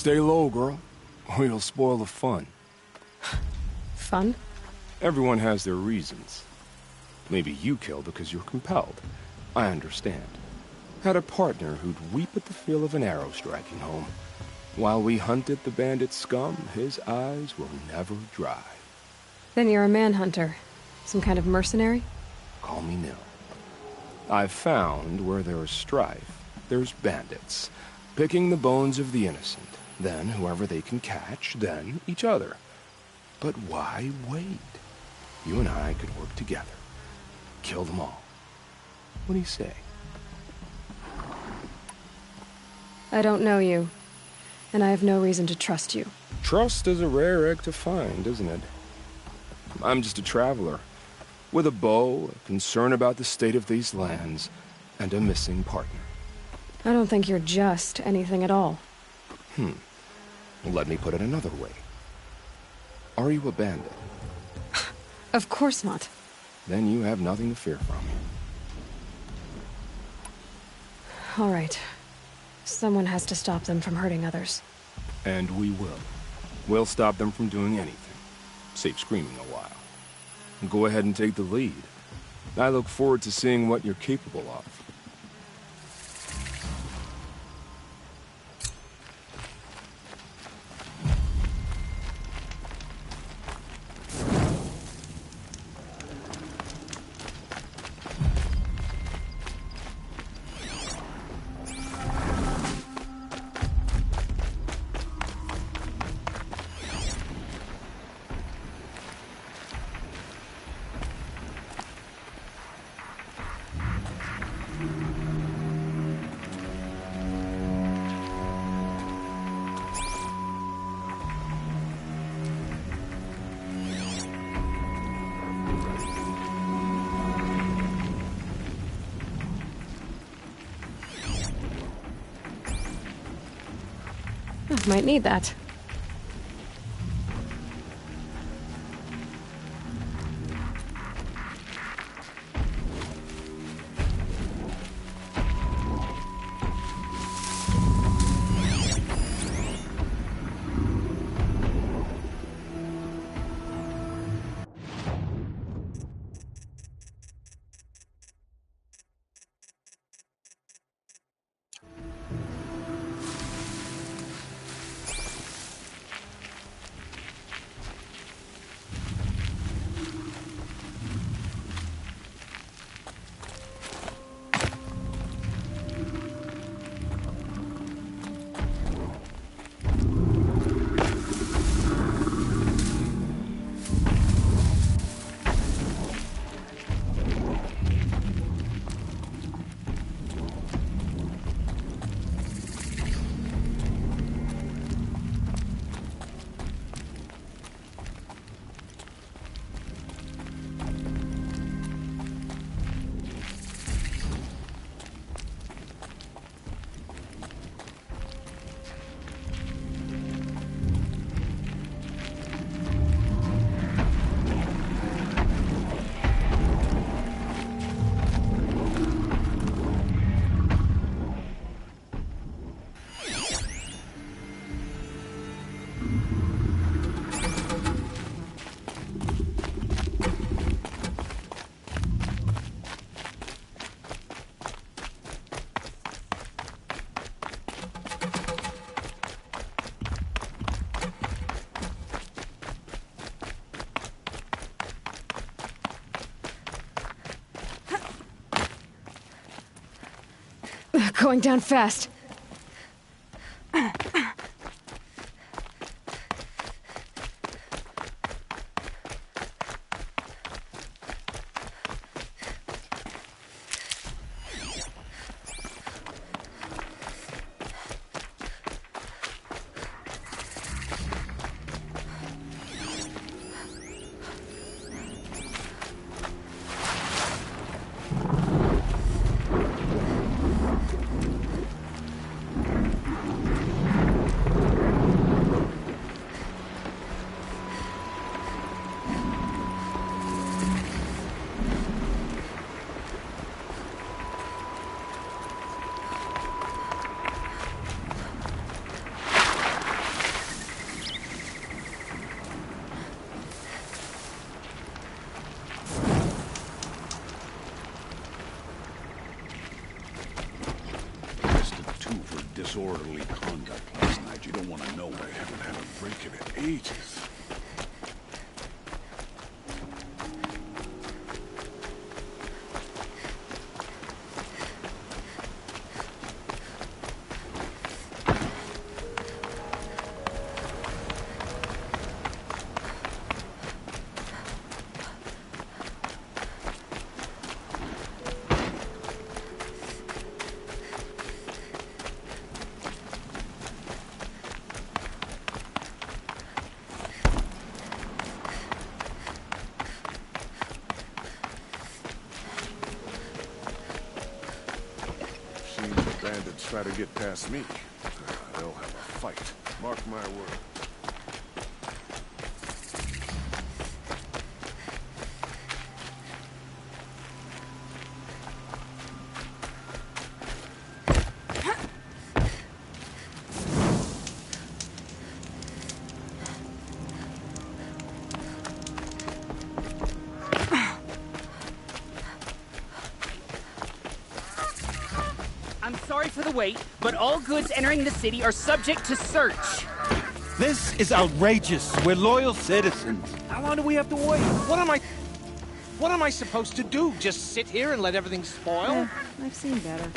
Stay low, girl, or you'll spoil the fun. Fun? Everyone has their reasons. Maybe you kill because you're compelled. I understand. Had a partner who'd weep at the feel of an arrow striking home. While we hunted the bandit scum, his eyes will never dry. Then you're a manhunter. Some kind of mercenary? Call me Nil. I've found where there is strife, there's bandits, picking the bones of the innocent. Then whoever they can catch, then each other. But why wait? You and I could work together. Kill them all. What do you say? I don't know you, and I have no reason to trust you. Trust is a rare egg to find, isn't it? I'm just a traveler, with a bow, a concern about the state of these lands, and a missing partner. I don't think you're just anything at all. Let me put it another way. Are you a bandit? Of course not. Then you have nothing to fear from me. All right. Someone has to stop them from hurting others. And we will. We'll stop them from doing anything. Save screaming a while. Go ahead and take the lead. I look forward to seeing what you're capable of. Might need that. Going down fast. Disorderly conduct last night. You don't want to know I haven't had a drink in ages. Bandits try to get past me. They'll have a fight. Mark my word. I'm sorry for the wait, but all goods entering the city are subject to search. This is outrageous. We're loyal citizens. How long do we have to wait? What am I supposed to do? Just sit here and let everything spoil? I've seen better.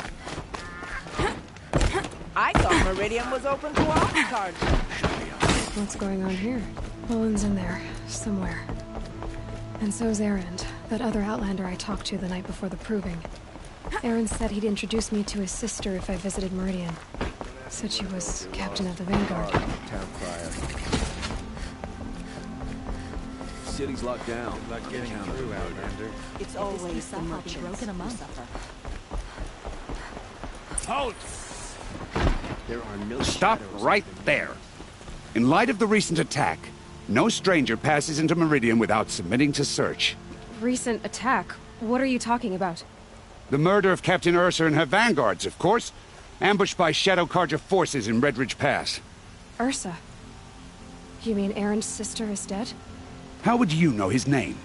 I thought Meridian was open to all cards. What's going on here? Owen's in there, somewhere. And so's Erend, that other Outlander I talked to the night before the proving. Aaron said he'd introduce me to his sister if I visited Meridian. Said she was captain of the Vanguard. Town crier. City's locked down. Not getting through, Outlander. It's always the merchants who suffer. Halt! There are no Stop shadows right in the- there. In light of the recent attack, no stranger passes into Meridian without submitting to search. Recent attack? What are you talking about? The murder of Captain Ursa and her vanguards, of course. Ambushed by Shadow Carja forces in Redridge Pass. Ursa? You mean Erin's sister is dead? How would you know his name?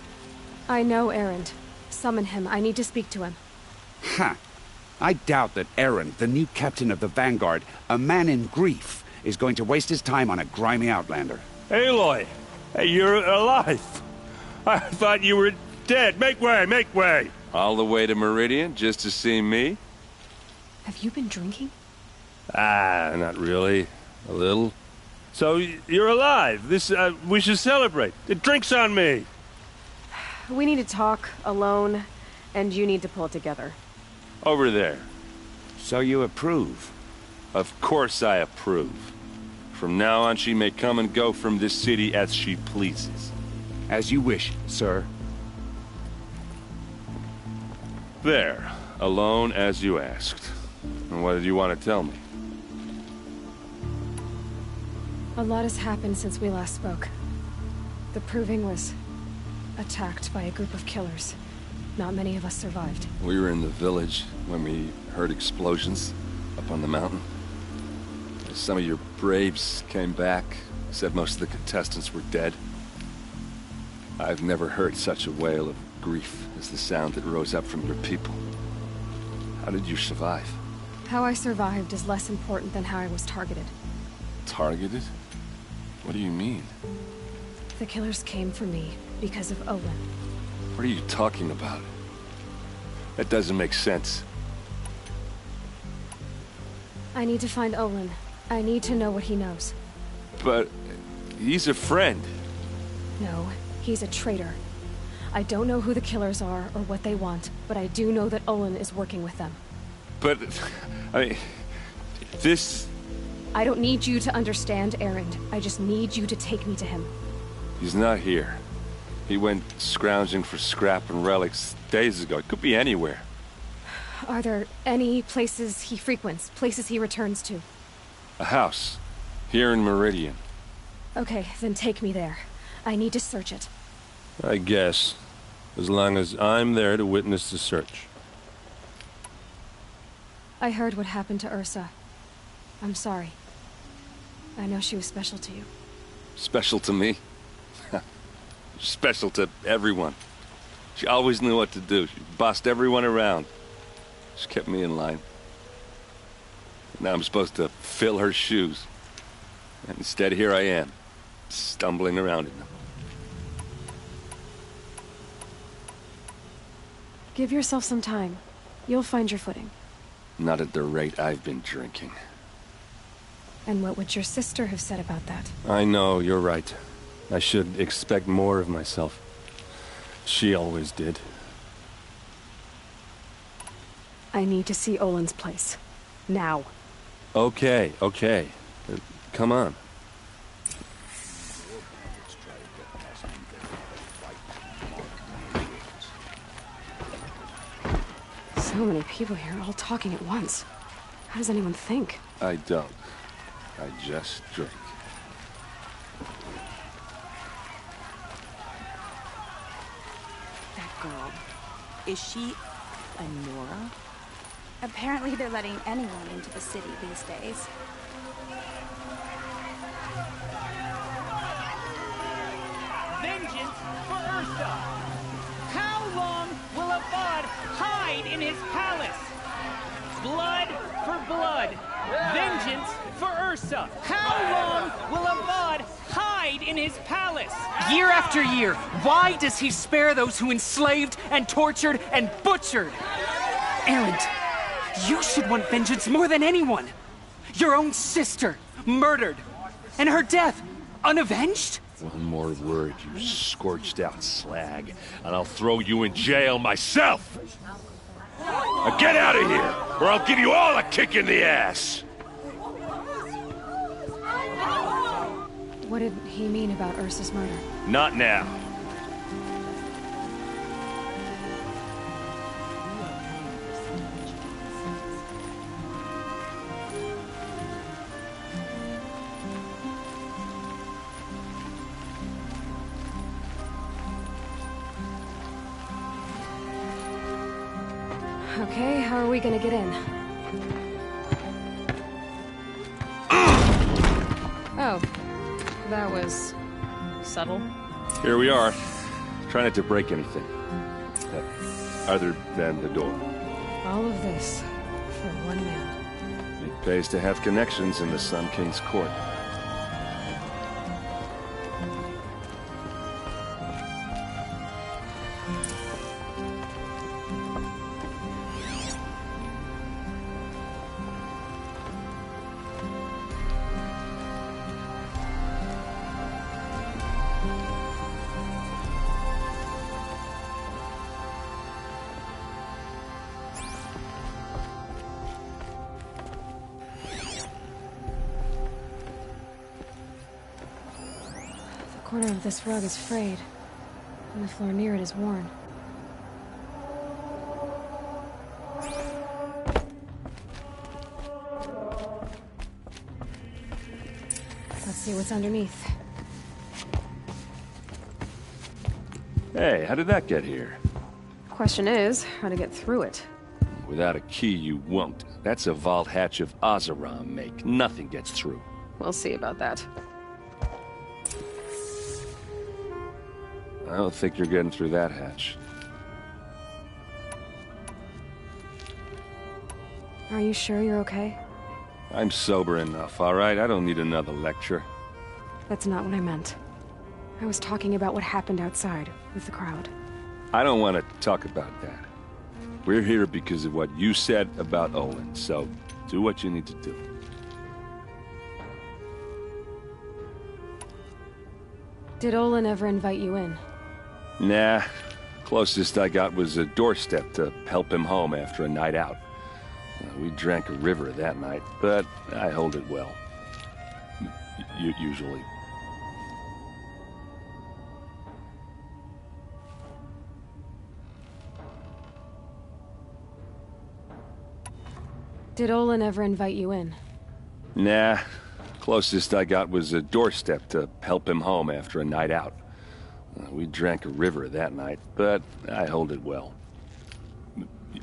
I know Erend. Summon him. I need to speak to him. Ha! I doubt that Erend, the new captain of the Vanguard, a man in grief, is going to waste his time on a grimy outlander. Aloy! Hey, you're alive! I thought you were dead. Make way, make way! All the way to Meridian just to see me? Have you been drinking? Not really. A little. So, you're alive. We should celebrate. The drink's on me. We need to talk, alone, and you need to pull it together. Over there. So you approve? Of course I approve. From now on, she may come and go from this city as she pleases. As you wish, sir. There. Alone as you asked. And what did you want to tell me? A lot has happened since we last spoke. The Proving was attacked by a group of killers. Not many of us survived. We were in the village when we heard explosions up on the mountain. Some of your braves came back, said most of the contestants were dead. I've never heard such a wail of grief as the sound that rose up from your people. How did you survive? How I survived is less important than how I was targeted. Targeted? What do you mean? The killers came for me because of Olin. What are you talking about? That doesn't make sense. I need to find Olin. I need to know what he knows. But he's a friend. No, he's a traitor. I don't know who the killers are or what they want, but I do know that Olin is working with them. But, I mean, this... I don't need you to understand Erend. I just need you to take me to him. He's not here. He went scrounging for scrap and relics days ago. It could be anywhere. Are there any places he frequents, places he returns to? A house. Here in Meridian. Okay, then take me there. I need to search it. I guess. As long as I'm there to witness the search. I heard what happened to Ursa. I'm sorry. I know she was special to you. Special to me? Special to everyone. She always knew what to do. She bossed everyone around. She kept me in line. Now I'm supposed to fill her shoes. And instead, here I am, stumbling around in them. Give yourself some time. You'll find your footing. Not at the rate I've been drinking. And what would your sister have said about that? I know, you're right. I should expect more of myself. She always did. I need to see Olin's place. Now. Okay. Come on. So many people here, all talking at once. How does anyone think? I don't. I just drink. That girl. Is she a Nora? Apparently they're letting anyone into the city these days. Vengeance for Ursa! How long will Avad hide in his palace? Blood for blood. Vengeance for Ursa. How long will Avad hide in his palace? Year after year, why does he spare those who enslaved and tortured and butchered? Erend, you should want vengeance more than anyone. Your own sister, murdered. And her death, unavenged? One more word, you scorched out slag, and I'll throw you in jail myself! Now get out of here, or I'll give you all a kick in the ass! What did he mean about Ursa's murder? Not now. we gonna get in? Oh, that was subtle. Here we are. Try not to break anything. Other than the door. All of this for one man. It pays to have connections in the Sun King's court. The corner of this rug is frayed, and the floor near it is worn. Let's see what's underneath. Hey, how did that get here? Question is, how to get through it. Without a key, you won't. That's a vault hatch of Oseram make. Nothing gets through. We'll see about that. I don't think you're getting through that hatch. Are you sure you're okay? I'm sober enough, all right? I don't need another lecture. That's not what I meant. I was talking about what happened outside with the crowd. I don't want to talk about that. We're here because of what you said about Olin, so do what you need to do. Did Olin ever invite you in? Nah. Closest I got was a doorstep to help him home after a night out. We drank a river that night, but I hold it well. Usually. Did Olin ever invite you in? Nah. Closest I got was a doorstep to help him home after a night out. We drank a river that night, but I hold it well.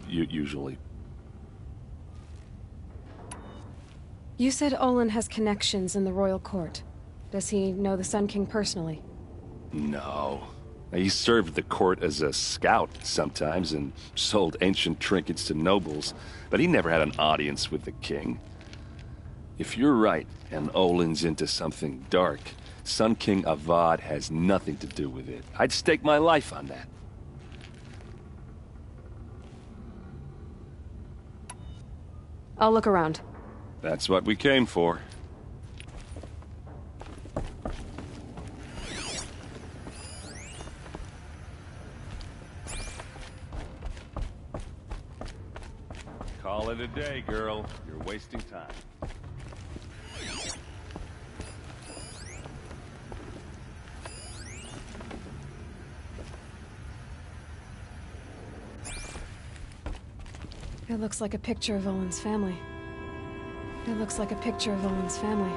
Usually. You said Olin has connections in the royal court. Does he know the Sun King personally? No. He served the court as a scout sometimes and sold ancient trinkets to nobles, but he never had an audience with the king. If you're right, and Olin's into something dark, Sun King Avad has nothing to do with it. I'd stake my life on that. I'll look around. That's what we came for. Call it a day, girl. You're wasting time. It looks like a picture of Olin's family. It looks like a picture of Olin's family.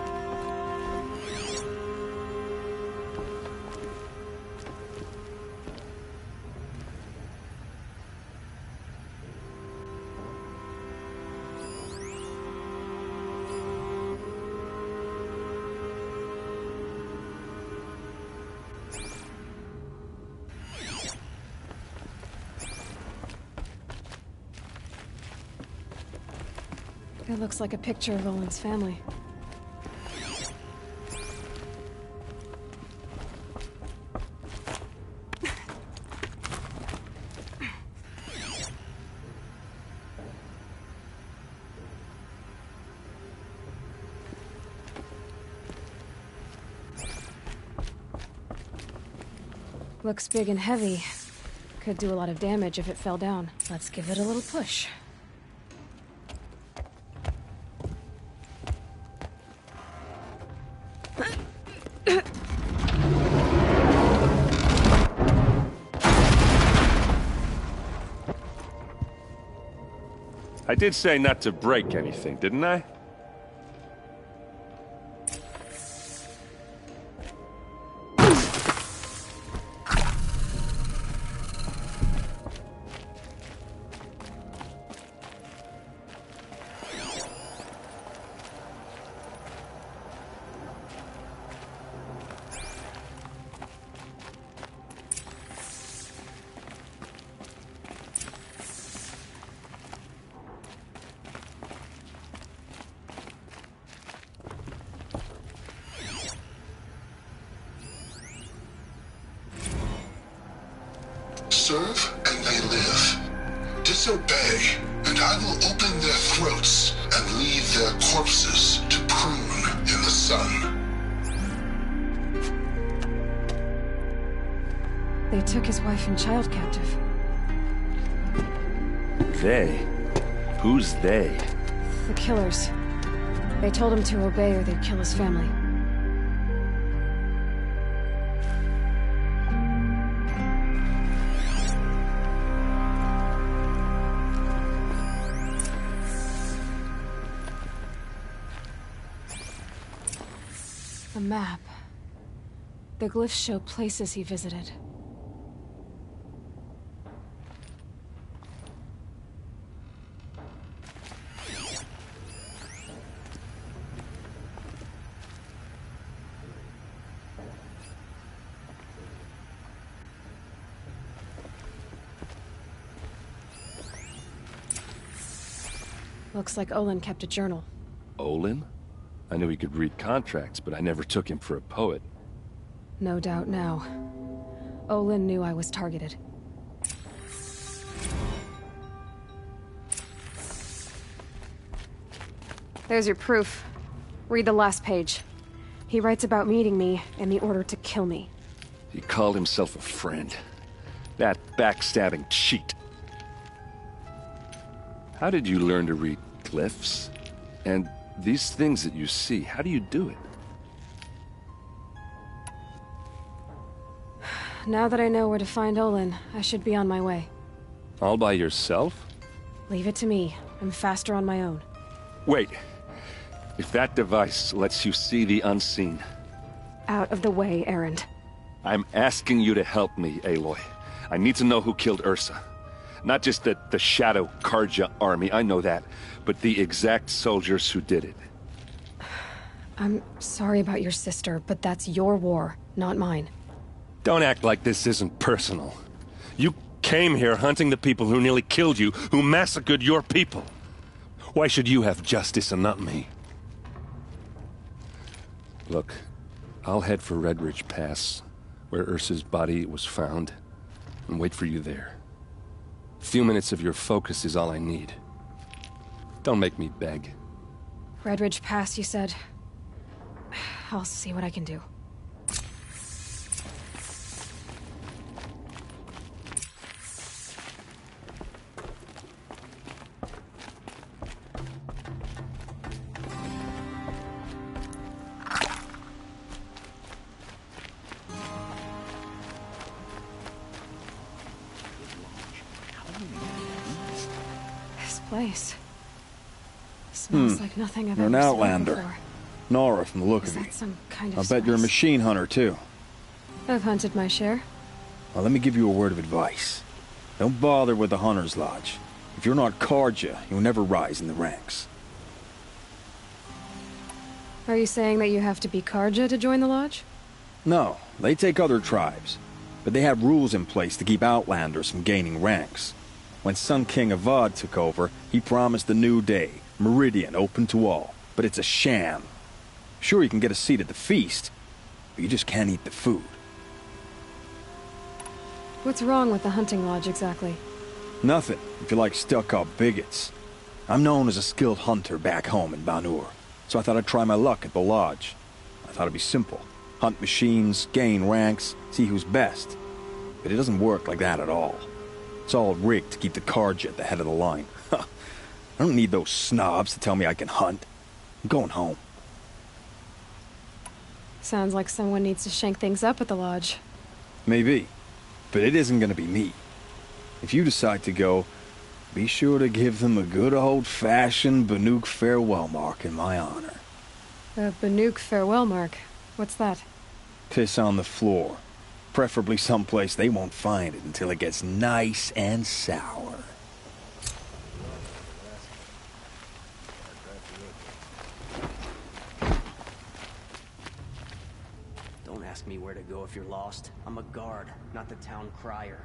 It looks like a picture of Olin's family. Looks big and heavy. Could do a lot of damage if it fell down. Let's give it a little push. I did say not to break anything, didn't I? serve and they live. Disobey, and I will open their throats and leave their corpses to prune in the sun. They took his wife and child captive. They? Who's they? The killers. They told him to obey or they'd kill his family. A map. The glyphs show places he visited. Looks like Olin kept a journal. Olin? I knew he could read contracts, but I never took him for a poet. No doubt now. Olin knew I was targeted. There's your proof. Read the last page. He writes about meeting me in the order to kill me. He called himself a friend. That backstabbing cheat. How did you learn to read glyphs? And these things that you see, how do you do it? Now that I know where to find Olin, I should be on my way. All by yourself? Leave it to me. I'm faster on my own. Wait. If that device lets you see the unseen... Out of the way, Erend. I'm asking you to help me, Aloy. I need to know who killed Ursa. Not just the Shadow Karja army, I know that, but the exact soldiers who did it. I'm sorry about your sister, but that's your war, not mine. Don't act like this isn't personal. You came here hunting the people who nearly killed you, who massacred your people. Why should you have justice and not me? Look, I'll head for Red Ridge Pass, where Ursa's body was found, and wait for you there. A few minutes of your focus is all I need. Don't make me beg. Red Ridge Pass, you said? I'll see what I can do. Place. Smells like nothing I've You're ever an seen outlander. before. Nora from the look Is of that you. some kind of I bet you're a spice? machine hunter, too. I've hunted my share. Well, let me give you a word of advice. Don't bother with the Hunter's Lodge. If you're not Karja, you'll never rise in the ranks. Are you saying that you have to be Karja to join the lodge? No, they take other tribes. But they have rules in place to keep outlanders from gaining ranks. When Sun King Avad took over, he promised a new day, Meridian open to all. But it's a sham. Sure, you can get a seat at the feast, but you just can't eat the food. What's wrong with the hunting lodge exactly? Nothing, if you like stuck-up bigots. I'm known as a skilled hunter back home in Banur, so I thought I'd try my luck at the lodge. I thought it'd be simple. Hunt machines, gain ranks, see who's best. But it doesn't work like that at all. It's all rigged to keep the Karja at the head of the line. I don't need those snobs to tell me I can hunt. I'm going home. Sounds like someone needs to shank things up at the lodge. Maybe. But it isn't gonna be me. If you decide to go, be sure to give them a good old-fashioned Banuk farewell mark in my honor. A Banuk farewell mark? What's that? Piss on the floor. Preferably someplace they won't find it until it gets nice and sour. Don't ask me where to go if you're lost. I'm a guard, not the town crier.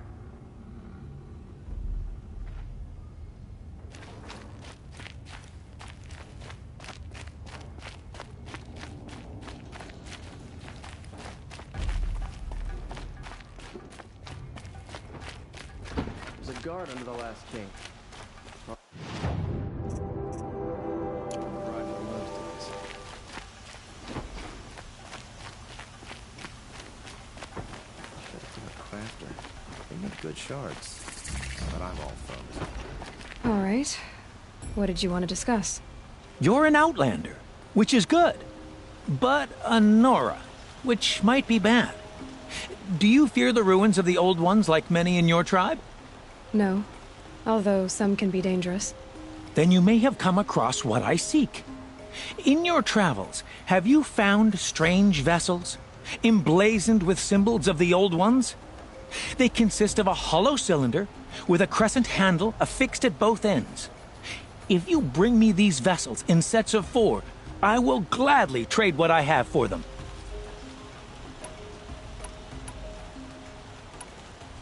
guard under the last king. They make good shards, but I'm all thumbs. All right. What did you want to discuss? You're an outlander, which is good. But a Nora, which might be bad. Do you fear the ruins of the Old Ones like many in your tribe? No, although some can be dangerous. Then you may have come across what I seek. In your travels, have you found strange vessels, emblazoned with symbols of the Old Ones? They consist of a hollow cylinder with a crescent handle affixed at both ends. If you bring me these vessels in sets of 4, I will gladly trade what I have for them.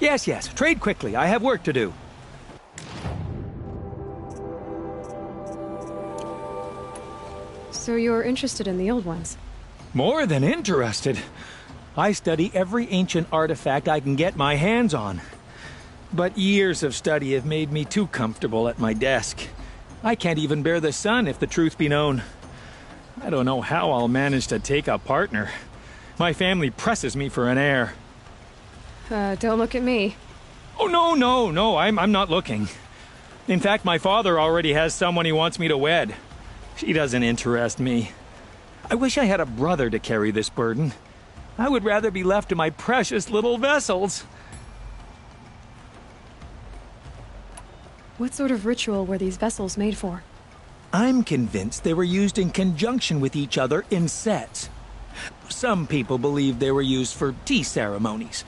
Yes, trade quickly. I have work to do. So you're interested in the Old Ones? More than interested. I study every ancient artifact I can get my hands on. But years of study have made me too comfortable at my desk. I can't even bear the sun, if the truth be known. I don't know how I'll manage to take a partner. My family presses me for an heir. Don't look at me. Oh, no, I'm not looking. In fact, my father already has someone he wants me to wed. She doesn't interest me. I wish I had a brother to carry this burden. I would rather be left to my precious little vessels. What sort of ritual were these vessels made for? I'm convinced they were used in conjunction with each other in sets. Some people believe they were used for tea ceremonies.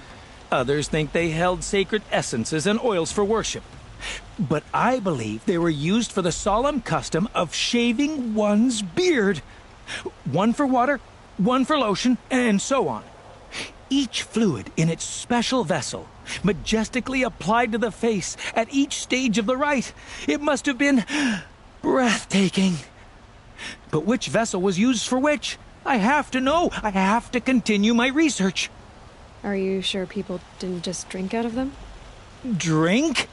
Others think they held sacred essences and oils for worship. But I believe they were used for the solemn custom of shaving one's beard. One for water, one for lotion, and so on. Each fluid in its special vessel, majestically applied to the face at each stage of the rite. It must have been breathtaking. But which vessel was used for which? I have to know. I have to continue my research. Are you sure people didn't just drink out of them? Drink?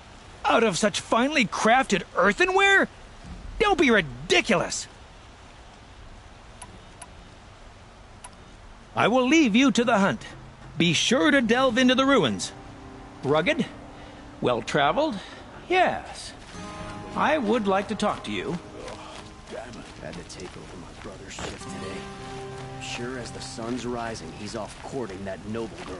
Out of such finely crafted earthenware? Don't be ridiculous! I will leave you to the hunt. Be sure to delve into the ruins. Rugged? Well-traveled? Yes. I would like to talk to you. Damn it. Had to take over my brother's shift today. Sure as the sun's rising, he's off courting that noble girl.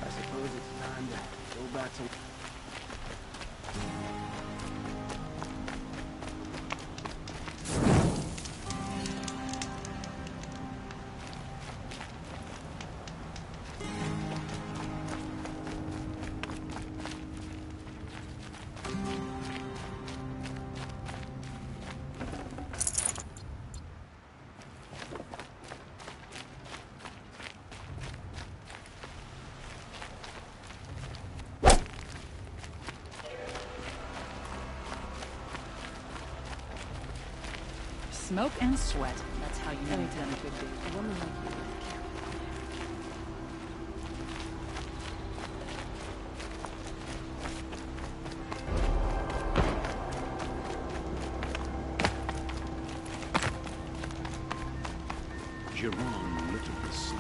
I suppose it's time to go back to... Smoke and sweat. That's how you know you've done a good deed. A woman like you. Jerome little the sun.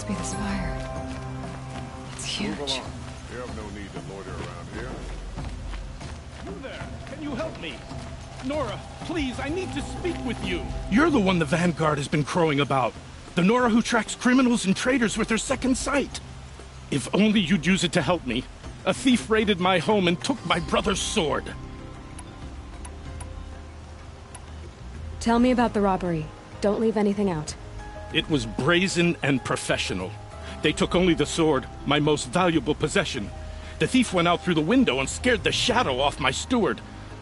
Be the spire. It's huge. You have no need to loiter around here. You there! Can you help me? Nora, please, I need to speak with you. You're the one the Vanguard has been crowing about. The Nora who tracks criminals and traitors with her second sight. If only you'd use it to help me. A thief raided my home and took my brother's sword. Tell me about the robbery. Don't leave anything out. It was brazen and professional. They took only the sword, my most valuable possession. The thief went out through the window and scared the shadow off my steward.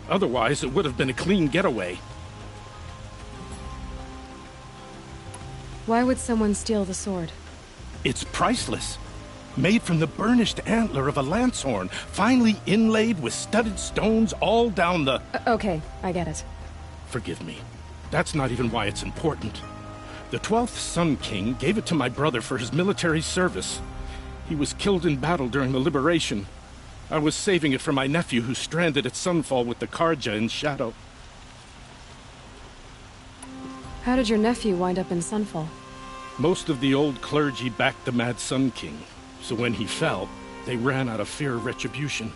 Otherwise, it would have been a clean getaway. Why would someone steal the sword? It's priceless. Made from the burnished antler of a lancehorn, finely inlaid with studded stones all down the... Okay, I get it. Forgive me. That's not even why it's important. The 12th Sun King gave it to my brother for his military service. He was killed in battle during the Liberation. I was saving it for my nephew who's stranded at Sunfall with the Karja in Shadow. How did your nephew wind up in Sunfall? Most of the old clergy backed the Mad Sun King, so when he fell, they ran out of fear of retribution.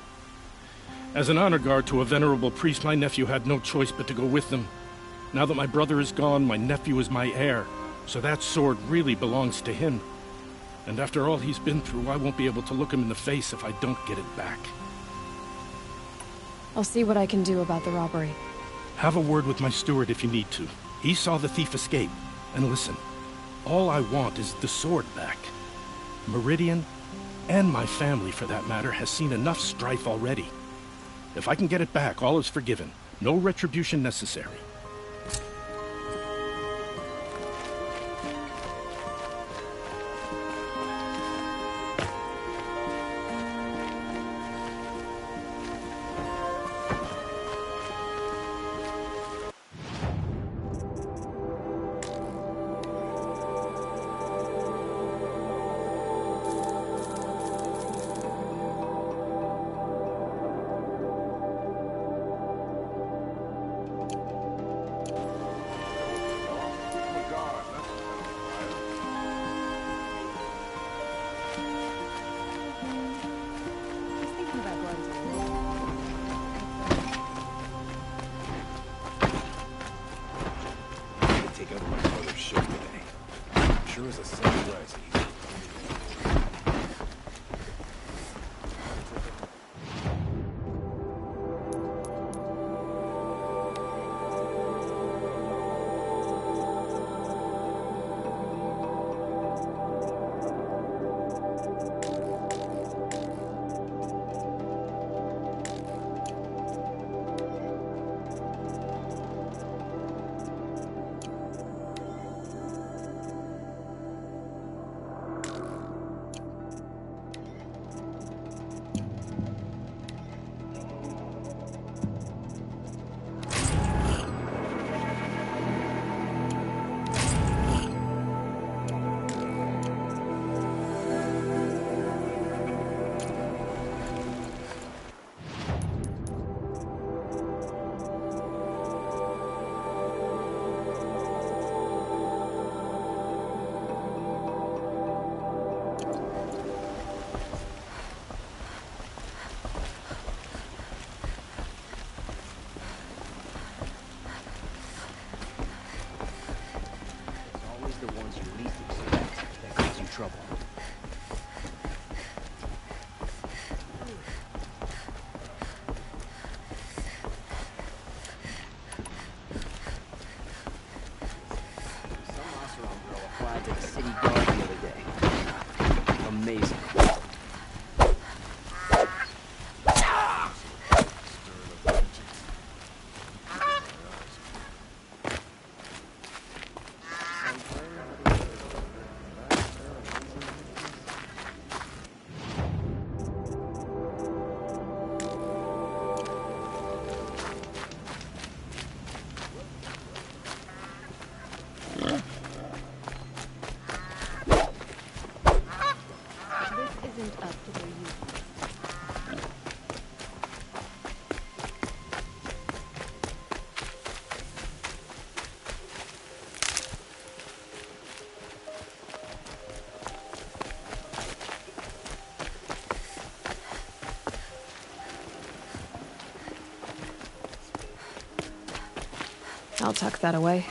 As an honor guard to a venerable priest, my nephew had no choice but to go with them. Now that my brother is gone, my nephew is my heir, so that sword really belongs to him. And after all he's been through, I won't be able to look him in the face if I don't get it back. I'll see what I can do about the robbery. Have a word with my steward if you need to. He saw the thief escape. And listen, all I want is the sword back. Meridian, and my family for that matter, has seen enough strife already. If I can get it back, all is forgiven. No retribution necessary. Trouble. Some Oseram girl applied to the city guard the other day. Amazing. I'll tuck that away.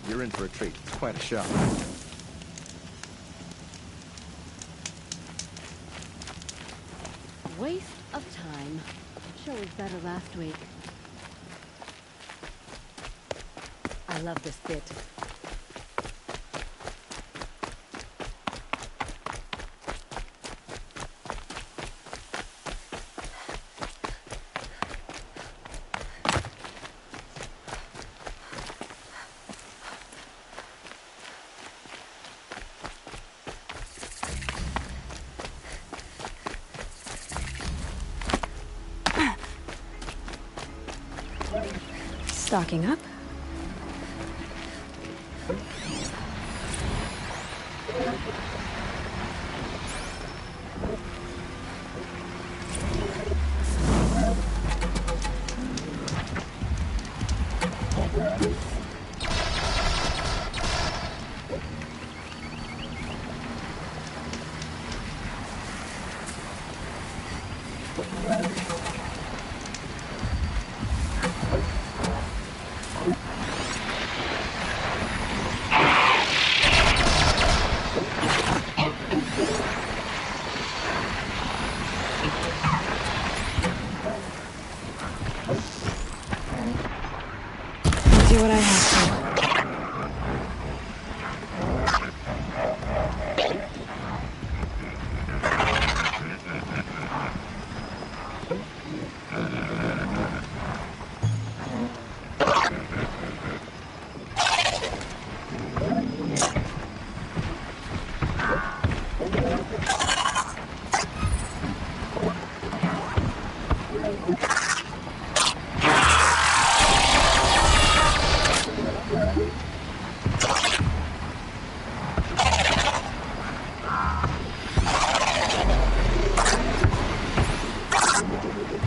You're in for a treat. It's quite a shot. Waste of time. Show was better last week. I love this bit. Stocking up. Do what I have to.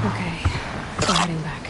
Okay, we're heading back.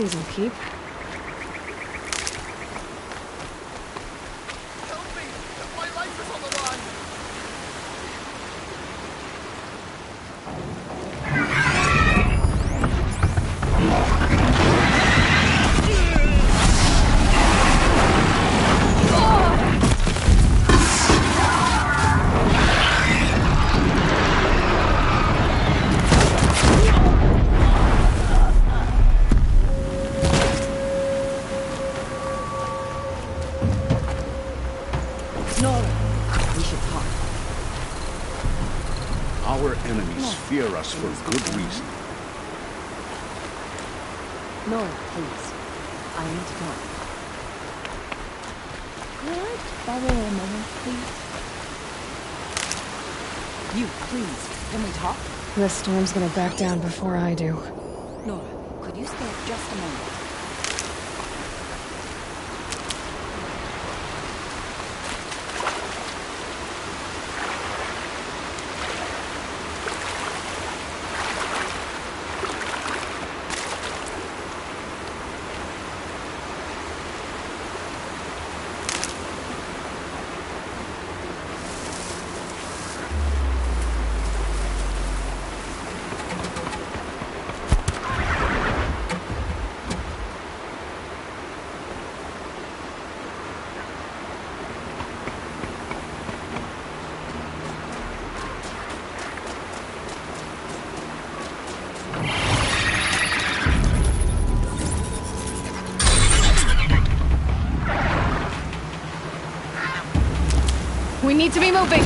these will keep. Our enemies fear us for good reason. Nora, please. I need to talk. Could I borrow a moment, please? You, please. Can we talk? This storm's gonna back down before I do. Nora, could you stay just a moment? We need to be moving!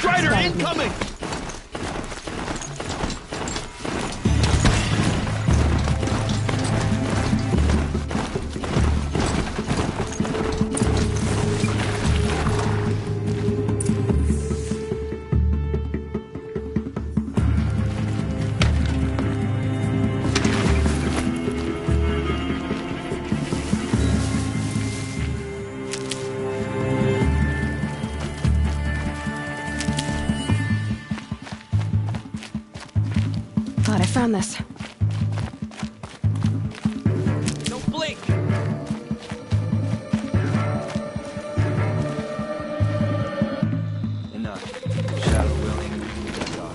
Strider incoming! Thought I found this. Don't blink! Enough. Shadow willing, get on.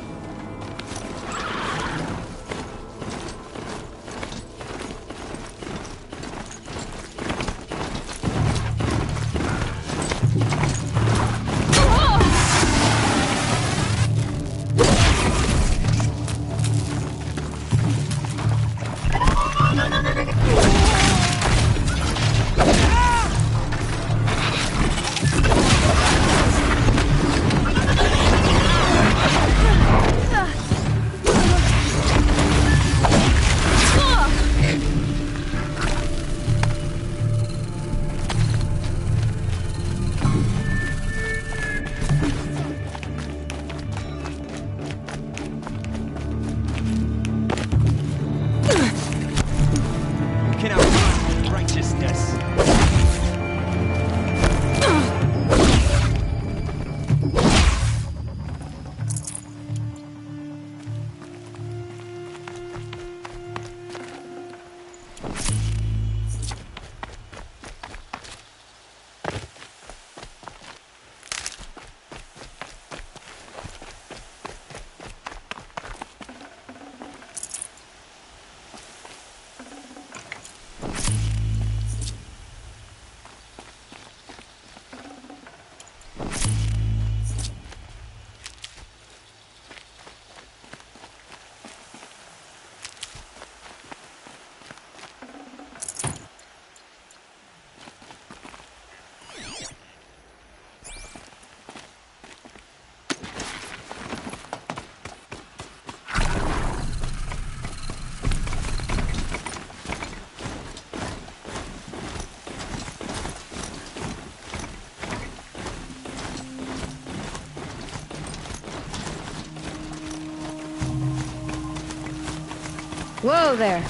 Whoa there.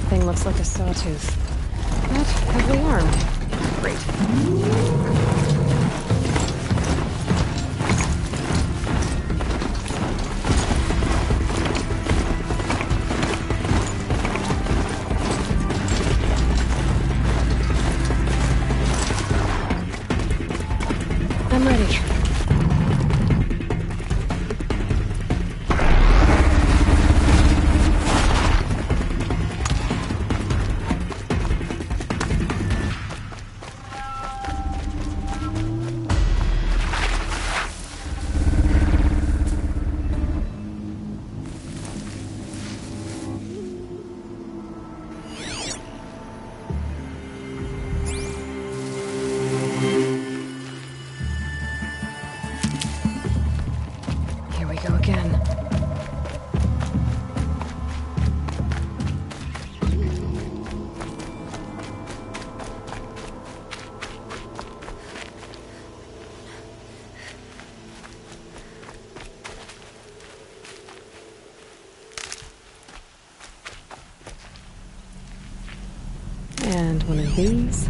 Thing looks like a sawtooth, but heavily armed. Great. I'm ready. And one of these.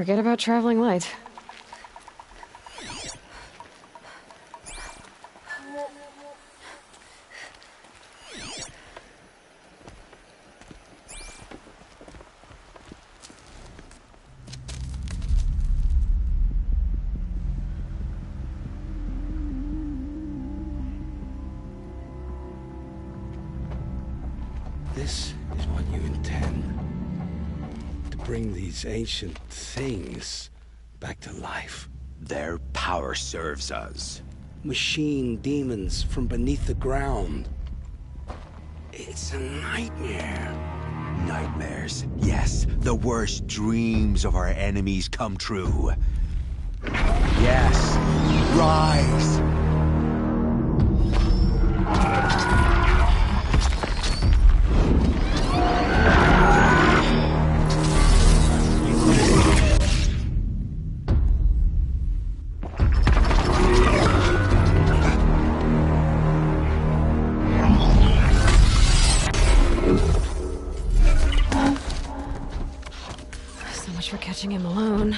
Forget about traveling light. This is what you intend. To bring these ancient things back to life. Their power serves us. Machine demons from beneath the ground. It's a nightmare. Nightmares. Yes, the worst dreams of our enemies come true. Yes, rise! For catching him alone.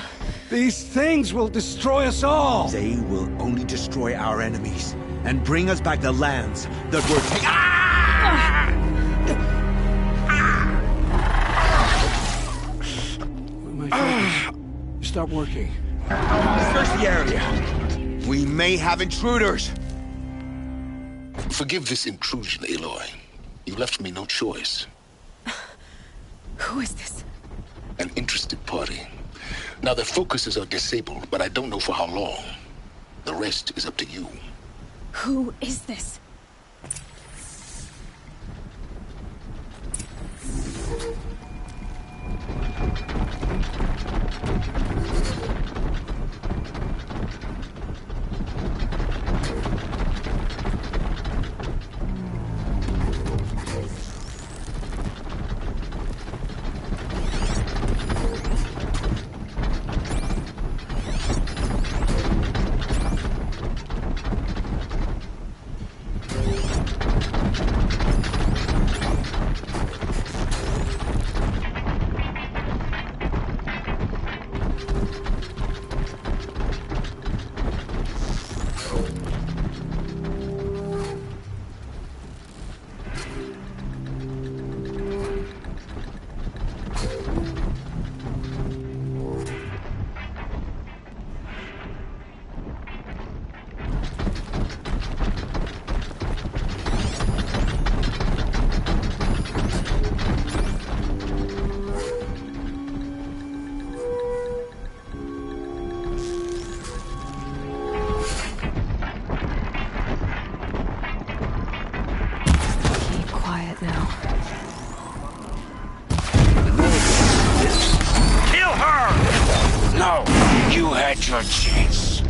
These things will destroy us all! They will only destroy our enemies and bring us back the lands that were taken. Ah! My focus. Stop working. Search the area. We may have intruders. Forgive this intrusion, Aloy. You left me no choice. Who is this? An interested party. Now their focuses are disabled, but I don't know for how long. The rest is up to you. Who is this? Your chance.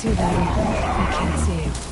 to them, they can't see you.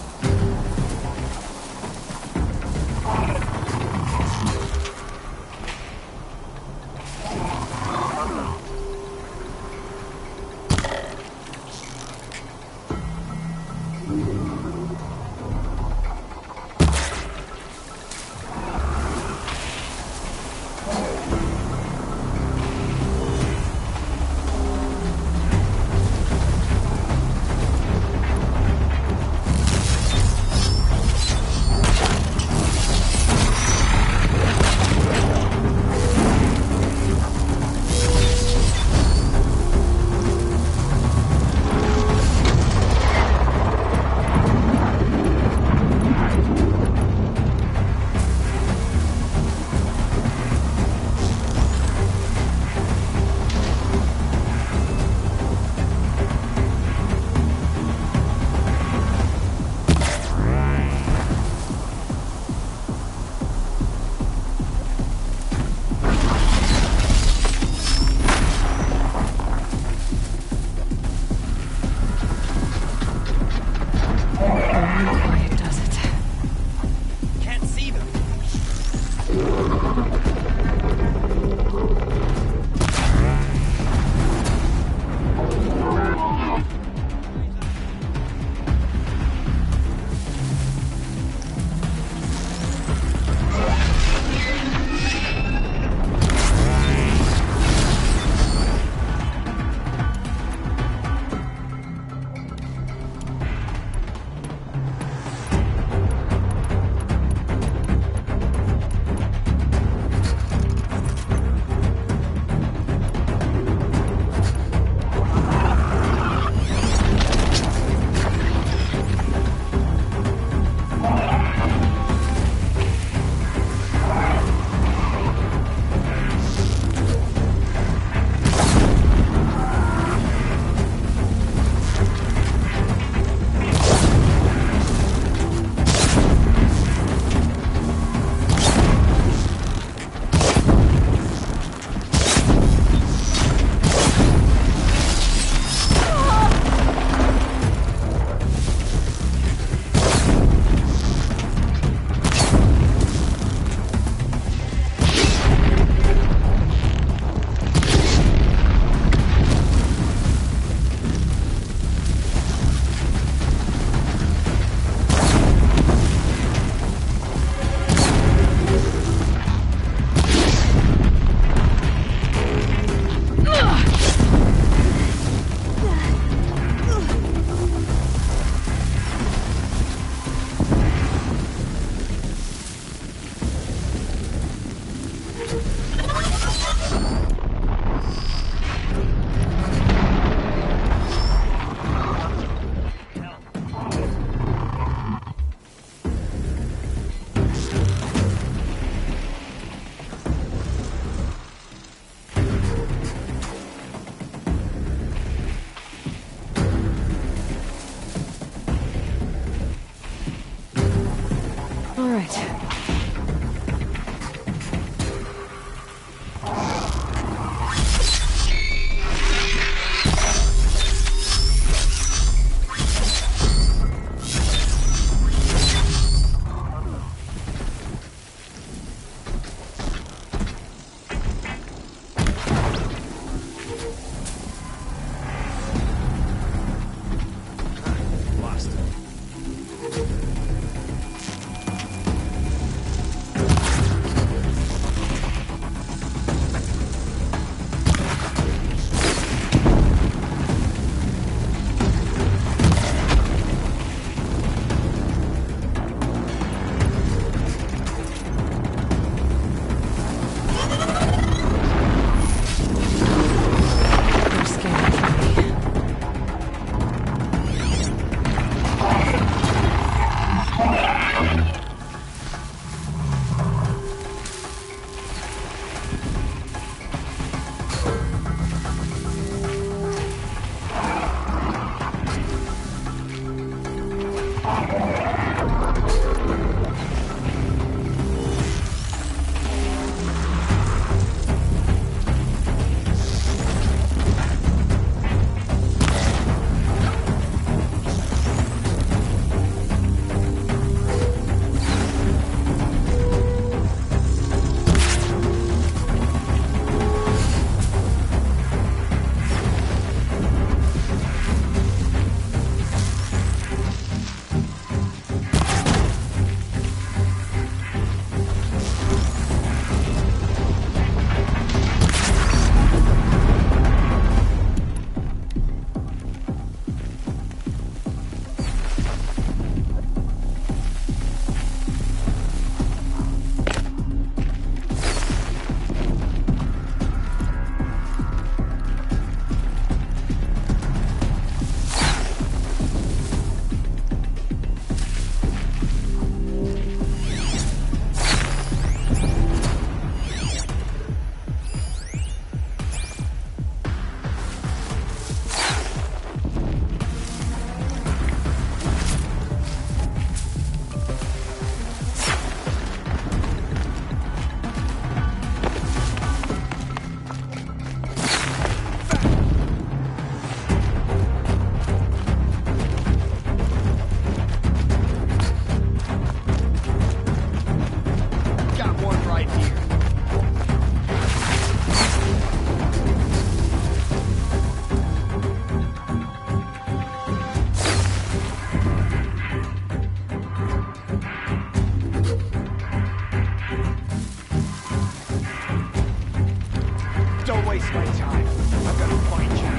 waste my time. I've got to find you.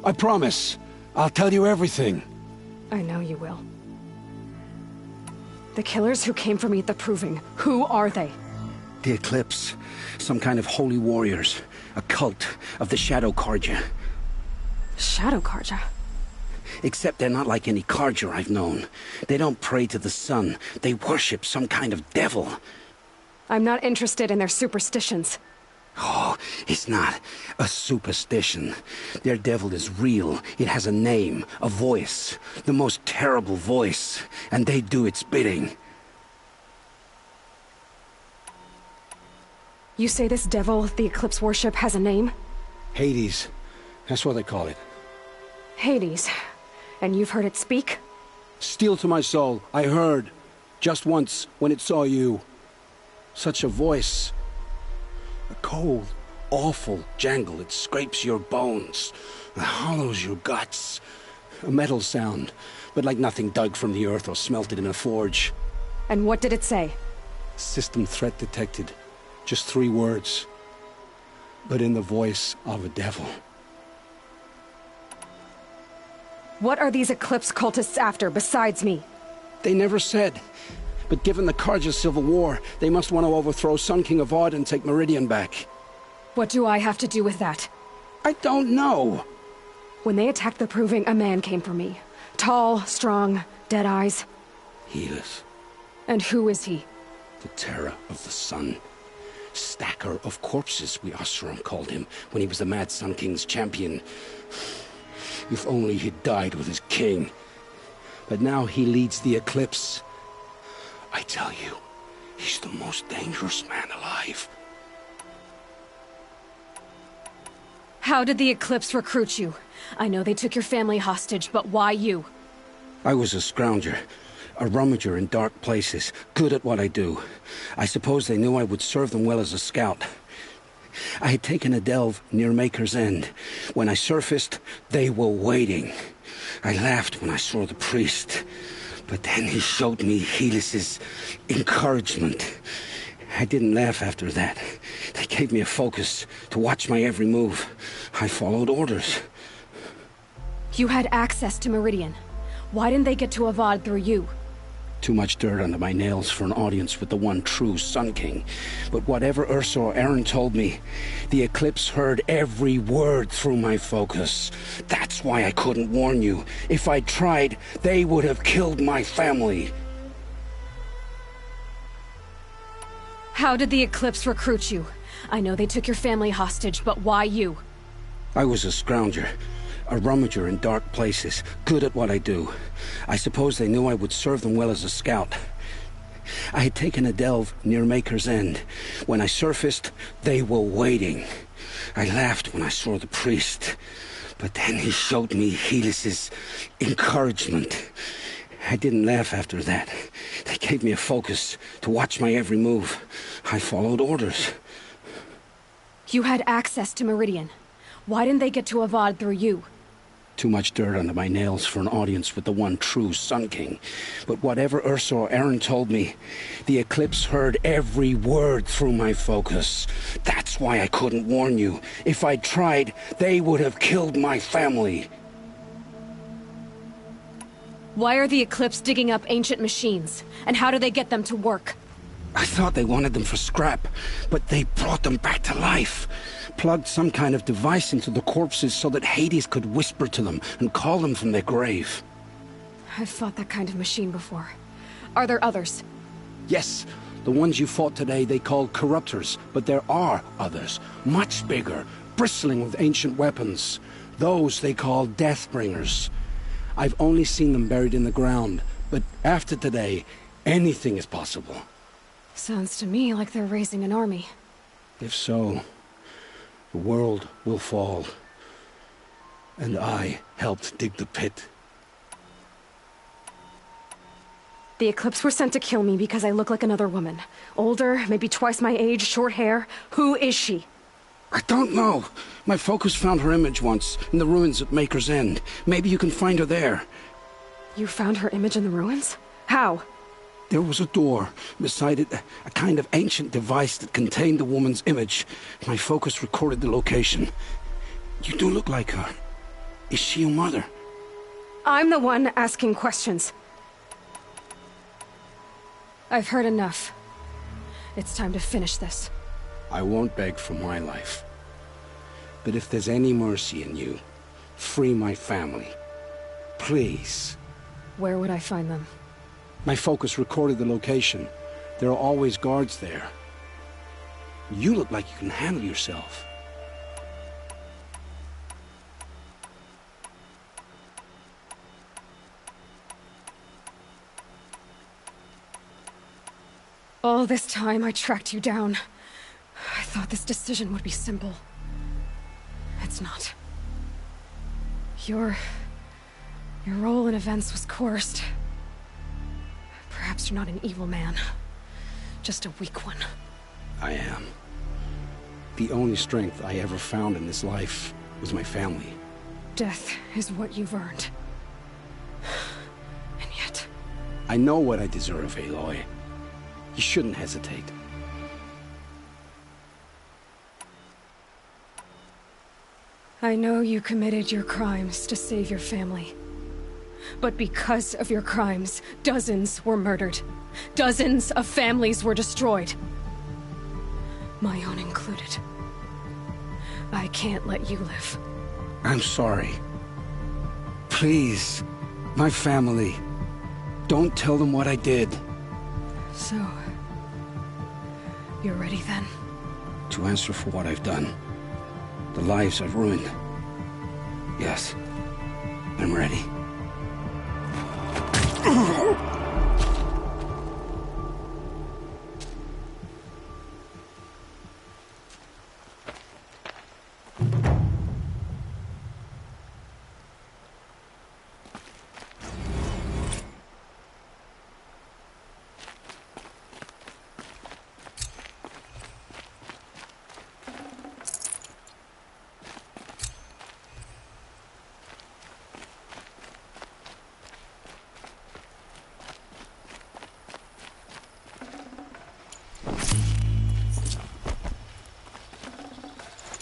I promise. I'll tell you everything. I know you will. The killers who came for me at the Proving, who are they? The Eclipse. Some kind of holy warriors. A cult of the Shadow Carja. Shadow Carja? Except they're not like any Carja I've known. They don't pray to the sun. They worship some kind of devil. I'm not interested in their superstitions. Oh, it's not a superstition. Their devil is real. It has a name, a voice, the most terrible voice, and they do its bidding. You say this devil the Eclipse worship has a name? Hades. That's what they call it. Hades. And you've heard it speak? Steel to my soul, I heard. Just once, when it saw you. Such a voice. A cold, awful jangle. It scrapes your bones. It hollows your guts. A metal sound, but like nothing dug from the earth or smelted in a forge. And what did it say? System threat detected. Just 3 words. But in the voice of a devil. What are these Eclipse cultists after, besides me? They never said. But given the Carja civil war, they must want to overthrow Sun King Avad and take Meridian back. What do I have to do with that? I don't know. When they attacked the Proving, a man came for me. Tall, strong, dead eyes. Helis. And who is he? The terror of the sun. Stacker of corpses, we Oseram called him, when he was the Mad Sun King's champion. If only he'd died with his king. But now he leads the Eclipse. I tell you, he's the most dangerous man alive. How did the Eclipse recruit you? I know they took your family hostage, but why you? I was a scrounger, a rummager in dark places, good at what I do. I suppose they knew I would serve them well as a scout. I had taken a delve near Maker's End. When I surfaced, they were waiting. I laughed when I saw the priest. But then he showed me Helis's encouragement. I didn't laugh after that. They gave me a focus to watch my every move. I followed orders. You had access to Meridian. Why didn't they get to Avad through you? Too much dirt under my nails for an audience with the one true Sun King. But whatever Ursa or Eren told me, the Eclipse heard every word through my focus. That's why I couldn't warn you. If I'd tried, they would have killed my family. How did the Eclipse recruit you? I know they took your family hostage, but why you? I was a scrounger, a rummager in dark places, good at what I do. I suppose they knew I would serve them well as a scout. I had taken a delve near Maker's End. When I surfaced, they were waiting. I laughed when I saw the priest, but then he showed me Helis's encouragement. I didn't laugh after that. They gave me a focus to watch my every move. I followed orders. You had access to Meridian. Why didn't they get to Avad through you? Too much dirt under my nails for an audience with the one true Sun King. But whatever Ursa or Aaron told me, the Eclipse heard every word through my focus. That's why I couldn't warn you. If I'd tried, they would have killed my family. Why are the Eclipse digging up ancient machines? And how do they get them to work? I thought they wanted them for scrap, but they brought them back to life. Plugged some kind of device into the corpses so that Hades could whisper to them and call them from their grave. I've fought that kind of machine before. Are there others? Yes, the ones you fought today they called corruptors, but there are others, much bigger, bristling with ancient weapons. Those they call Deathbringers. I've only seen them buried in the ground, but after today, anything is possible. Sounds to me like they're raising an army. If so, the world will fall. And I helped dig the pit. The Eclipse were sent to kill me because I look like another woman. Older, maybe twice my age, short hair. Who is she? I don't know. My focus found her image once, in the ruins at Maker's End. Maybe you can find her there. You found her image in the ruins? How? There was a door. Beside it, a kind of ancient device that contained the woman's image. My focus recorded the location. You do look like her. Is she your mother? I'm the one asking questions. I've heard enough. It's time to finish this. I won't beg for my life. But if there's any mercy in you, free my family. Please. Where would I find them? My focus recorded the location. There are always guards there. You look like you can handle yourself. All this time I tracked you down. I thought this decision would be simple. It's not. Your role in events was coerced. Perhaps you're not an evil man. Just a weak one. I am. The only strength I ever found in this life was my family. Death is what you've earned. And yet... I know what I deserve, Aloy. You shouldn't hesitate. I know you committed your crimes to save your family. But because of your crimes, dozens were murdered. Dozens of families were destroyed. My own included. I can't let you live. I'm sorry. Please, my family. Don't tell them what I did. So... you're ready then? To answer for what I've done. The lives I've ruined. Yes, I'm ready.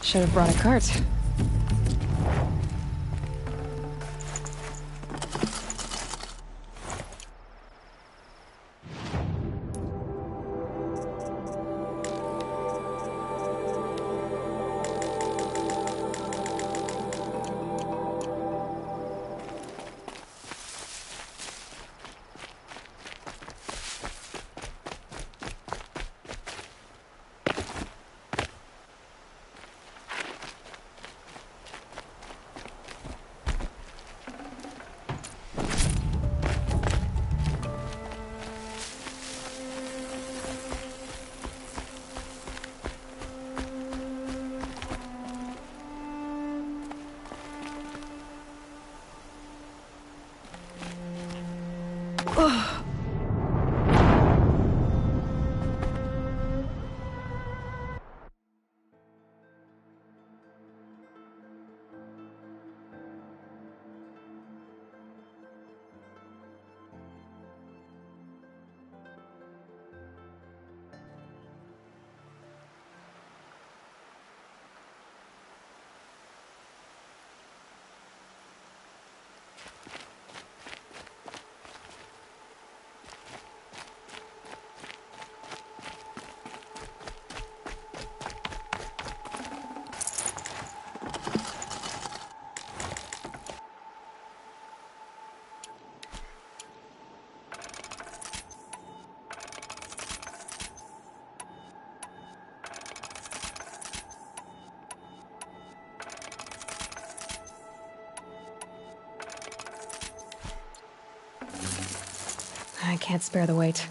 Should have brought a cart. I can't spare the weight.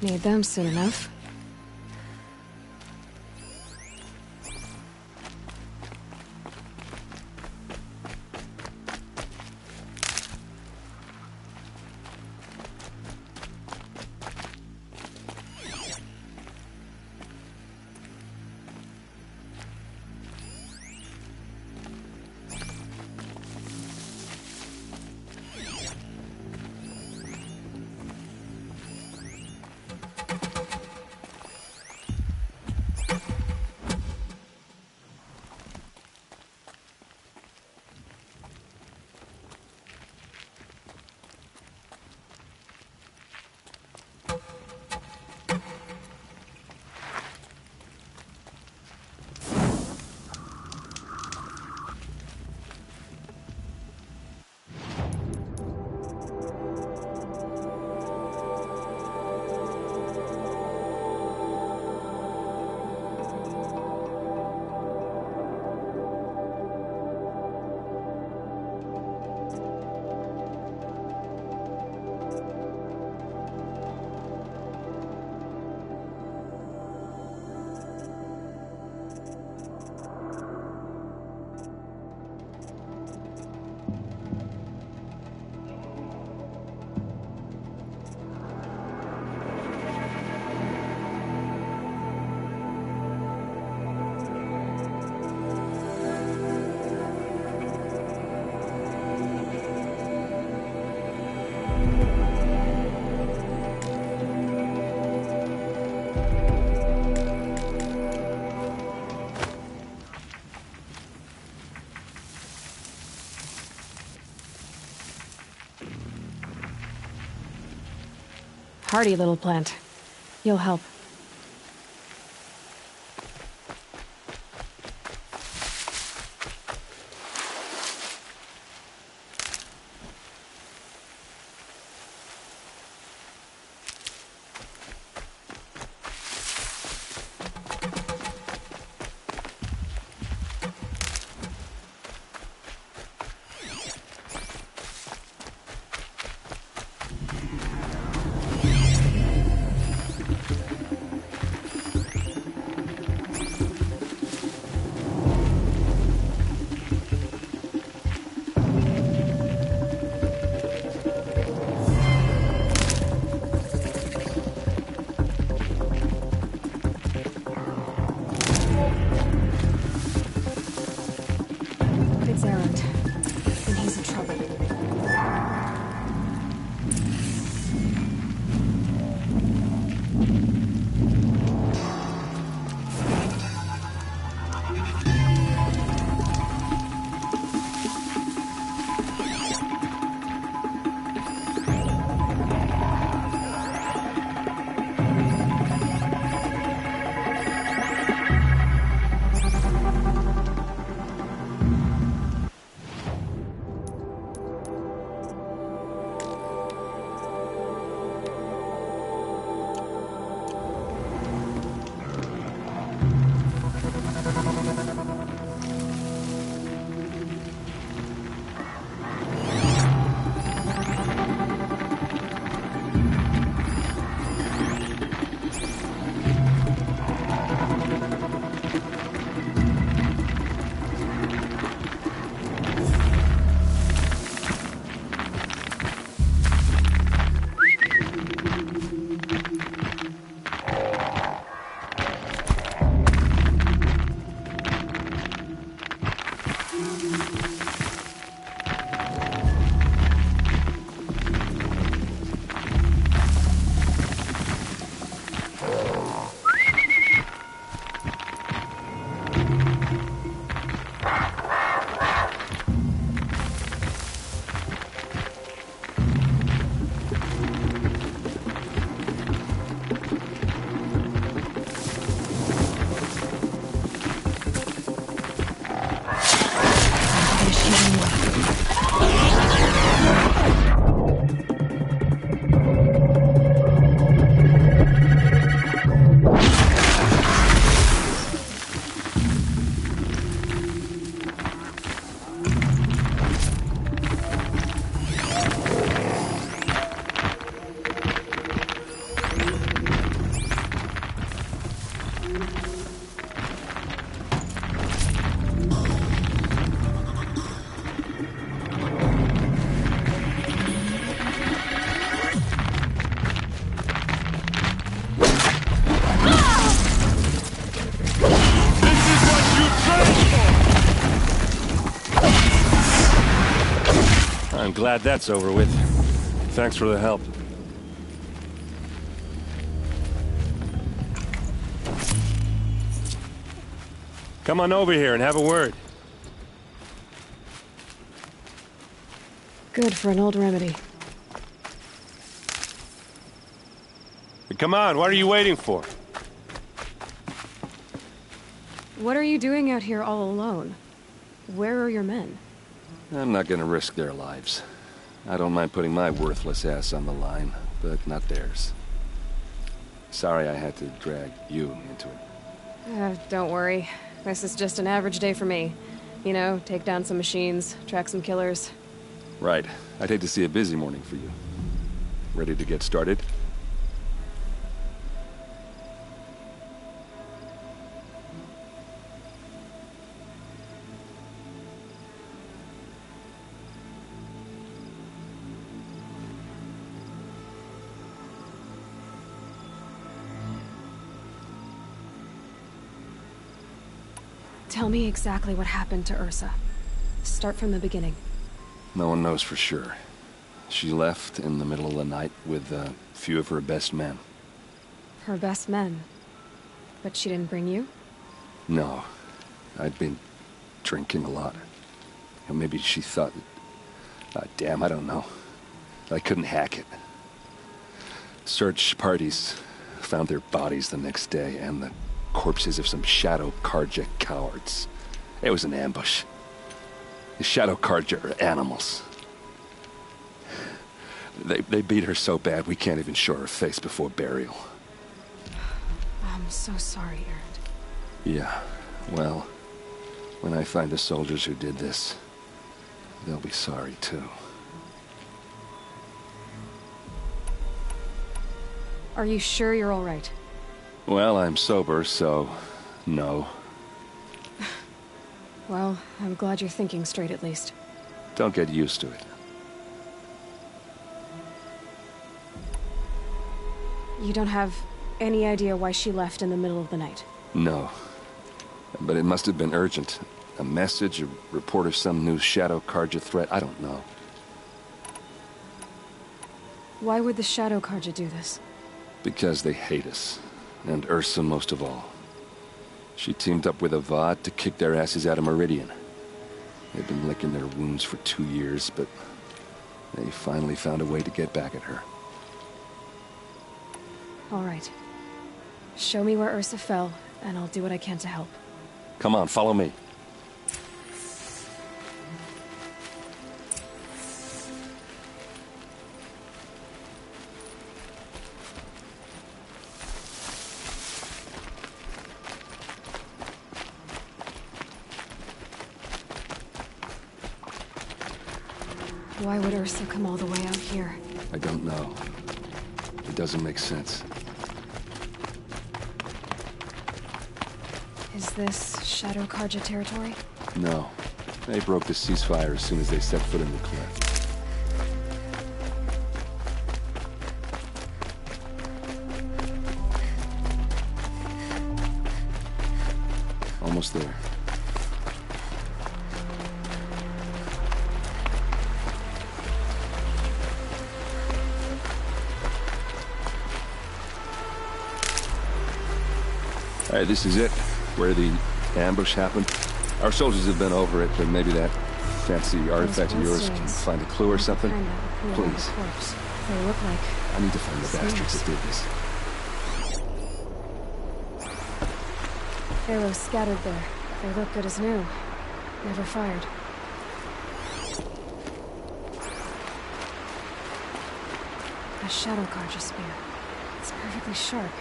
Need them soon enough. Hardy little plant. You'll help. I'm glad that's over with. Thanks for the help. Come on over here and have a word. Good for an old remedy. Come on, what are you waiting for? What are you doing out here all alone? Where are your men? I'm not gonna risk their lives. I don't mind putting my worthless ass on the line, but not theirs. Sorry I had to drag you into it. Don't worry. This is just an average day for me. You know, take down some machines, track some killers. Right. I'd hate to see a busy morning for you. Ready to get started? Tell me exactly what happened to Ursa. Start from the beginning. No one knows for sure. She left in the middle of the night with a few of her best men. Her best men? But she didn't bring you? No. I'd been drinking a lot. And maybe she thought... damn, I don't know. I couldn't hack it. Search parties found their bodies the next day, and the corpses of some Shadow Karja cowards. It was an ambush. The Shadow Karja are animals. They beat her so bad we can't even show her face before burial. I'm so sorry, Erend. Yeah, well, when I find the soldiers who did this, they'll be sorry too. Are you sure you're all right? Well, I'm sober, so no. Well, I'm glad you're thinking straight at least. Don't get used to it. You don't have any idea why she left in the middle of the night? No. But it must have been urgent. A message, a report of some new Shadow Karja threat, I don't know. Why would the Shadow Karja do this? Because they hate us. And Ursa most of all. She teamed up with Avad to kick their asses out of Meridian. They've been licking their wounds for 2 years, but they finally found a way to get back at her. All right. Show me where Ursa fell, and I'll do what I can to help. Come on, follow me. Why would Ursa come all the way out here? I don't know. It doesn't make sense. Is this Shadow Karja territory? No. They broke the ceasefire as soon as they set foot in the cliff. Almost there. All right, this is it, where the ambush happened. Our soldiers have been over it, but maybe that fancy artifact of yours can find a clue or something. Please. They look like... I need to find the bastards that did this. Arrows scattered there. They look good as new. Never fired. A Shadow Karja spear. It's perfectly sharp.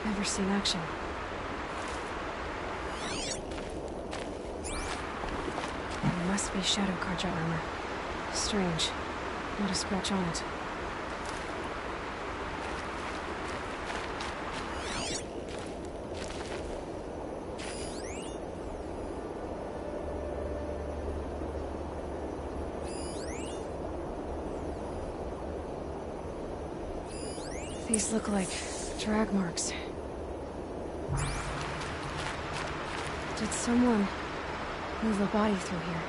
Never seen action. It must be Shadow Karja armor. Strange. Not a scratch on it. These look like drag marks. Did someone move a body through here?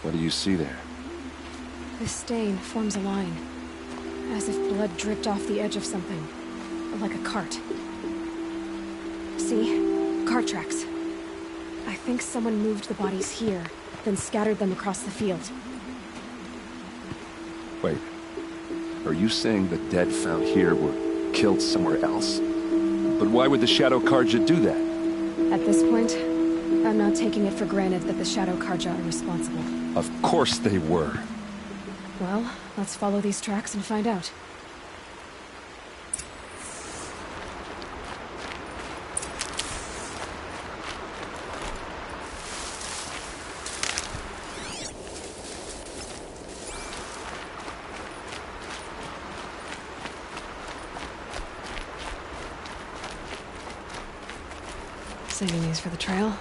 What do you see there? This stain forms a line, as if blood dripped off the edge of something, like a cart. See? Cart tracks. I think someone moved the bodies here, then scattered them across the field. Wait. Are you saying the dead found here were killed somewhere else? But why would the Shadow Karja do that? At this point, I'm not taking it for granted that the Shadow Karja are responsible. Of course they were. Well, let's follow these tracks and find out. Saving these for the trail.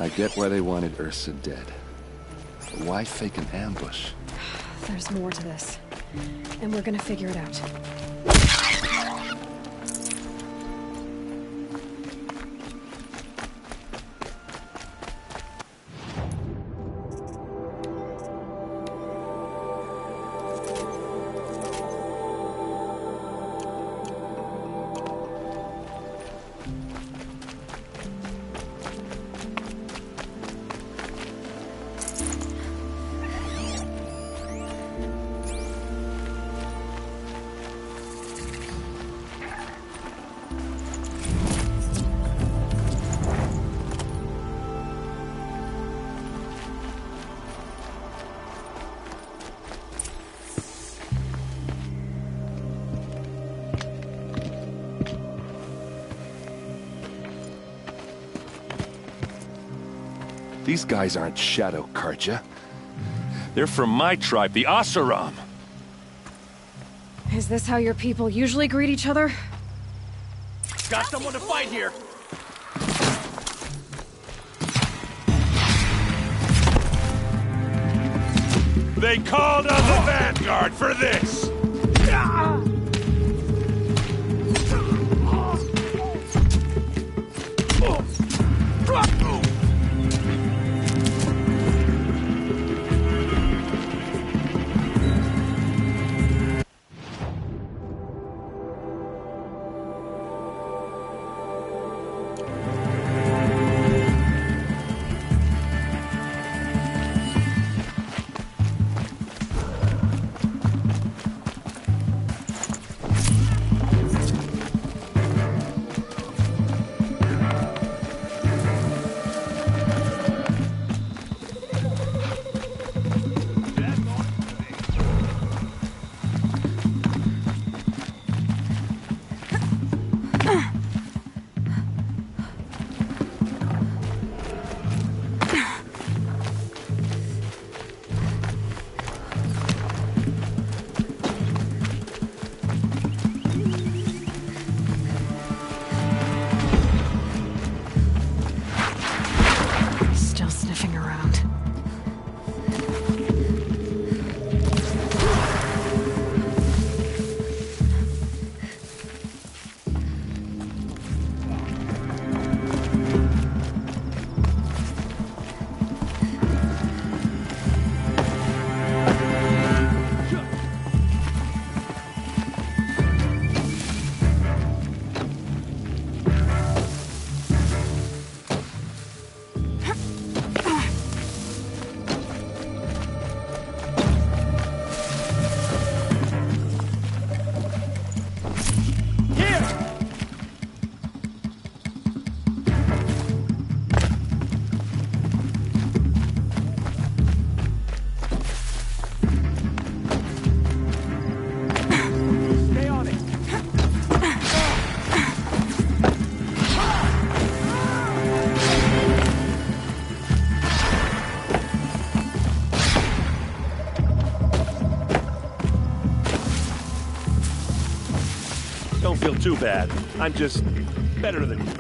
I get why they wanted Ursa dead. But why fake an ambush? There's more to this. And we're gonna figure it out. These guys aren't Shadow Karja. They're from my tribe, the Asaram. Is this how your people usually greet each other? Got someone to fight here. They called on the Vanguard for this! Don't feel too bad. I'm just better than you.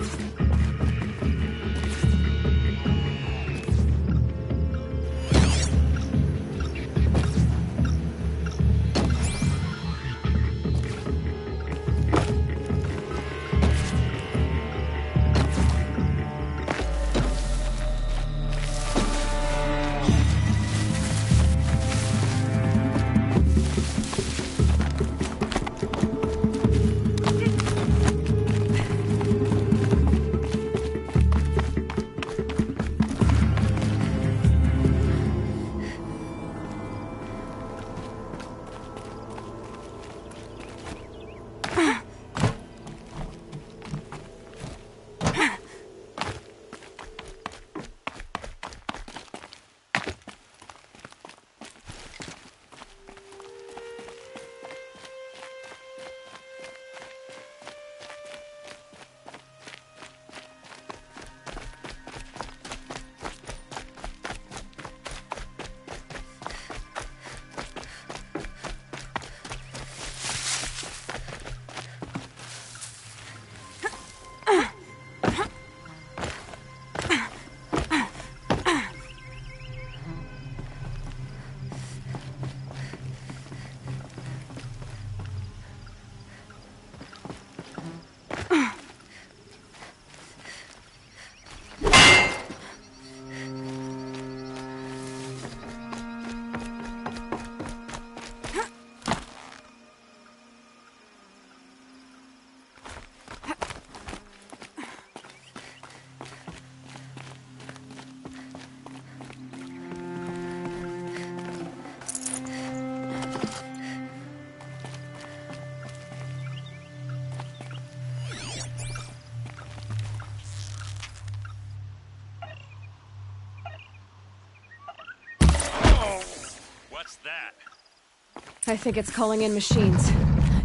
What's that? I think it's calling in machines.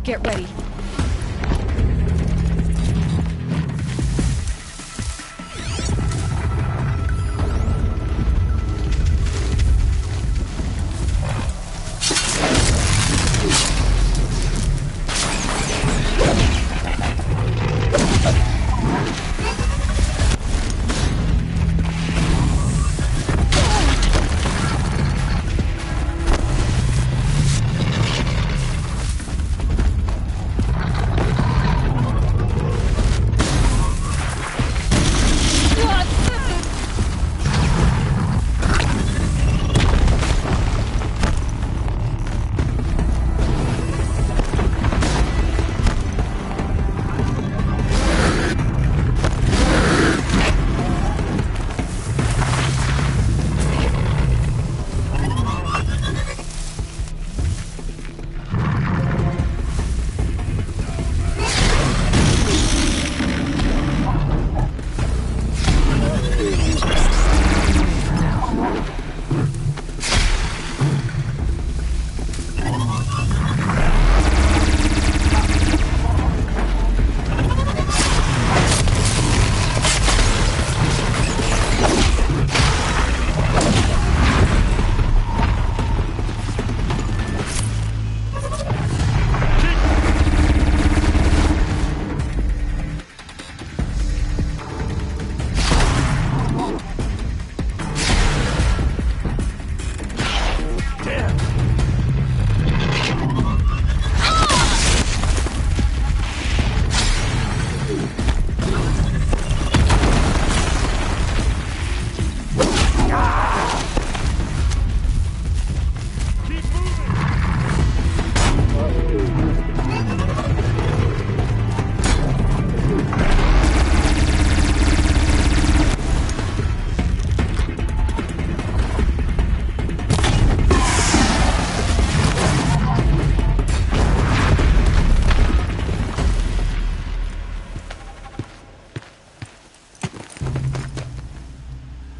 Get ready.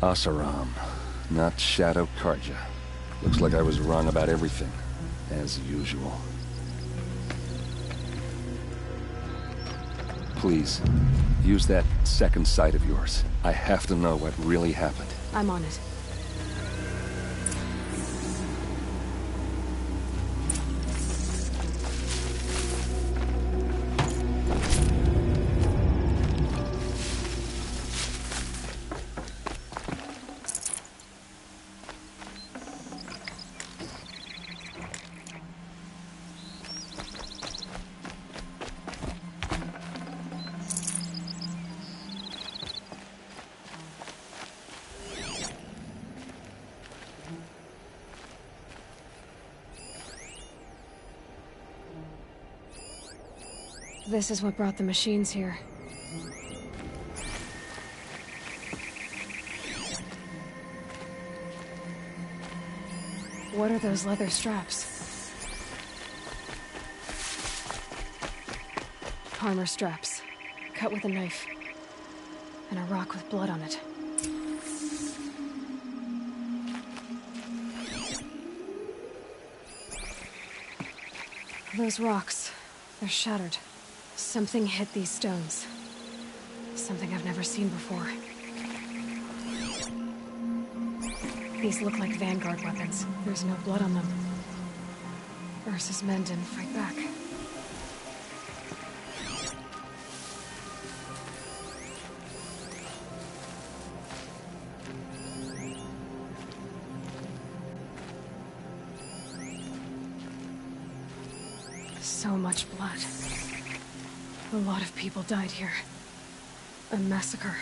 Asaram, not Shadow Karja. Looks like I was wrong about everything, as usual. Please, use that second sight of yours. I have to know what really happened. I'm on it. This is what brought the machines here. What are those leather straps? Armor straps, cut with a knife, and a rock with blood on it. Those rocks, they're shattered. Something hit these stones. Something I've never seen before. These look like Vanguard weapons. There's no blood on them. Ursa's men didn't fight back. So much blood. A lot of people died here. A massacre.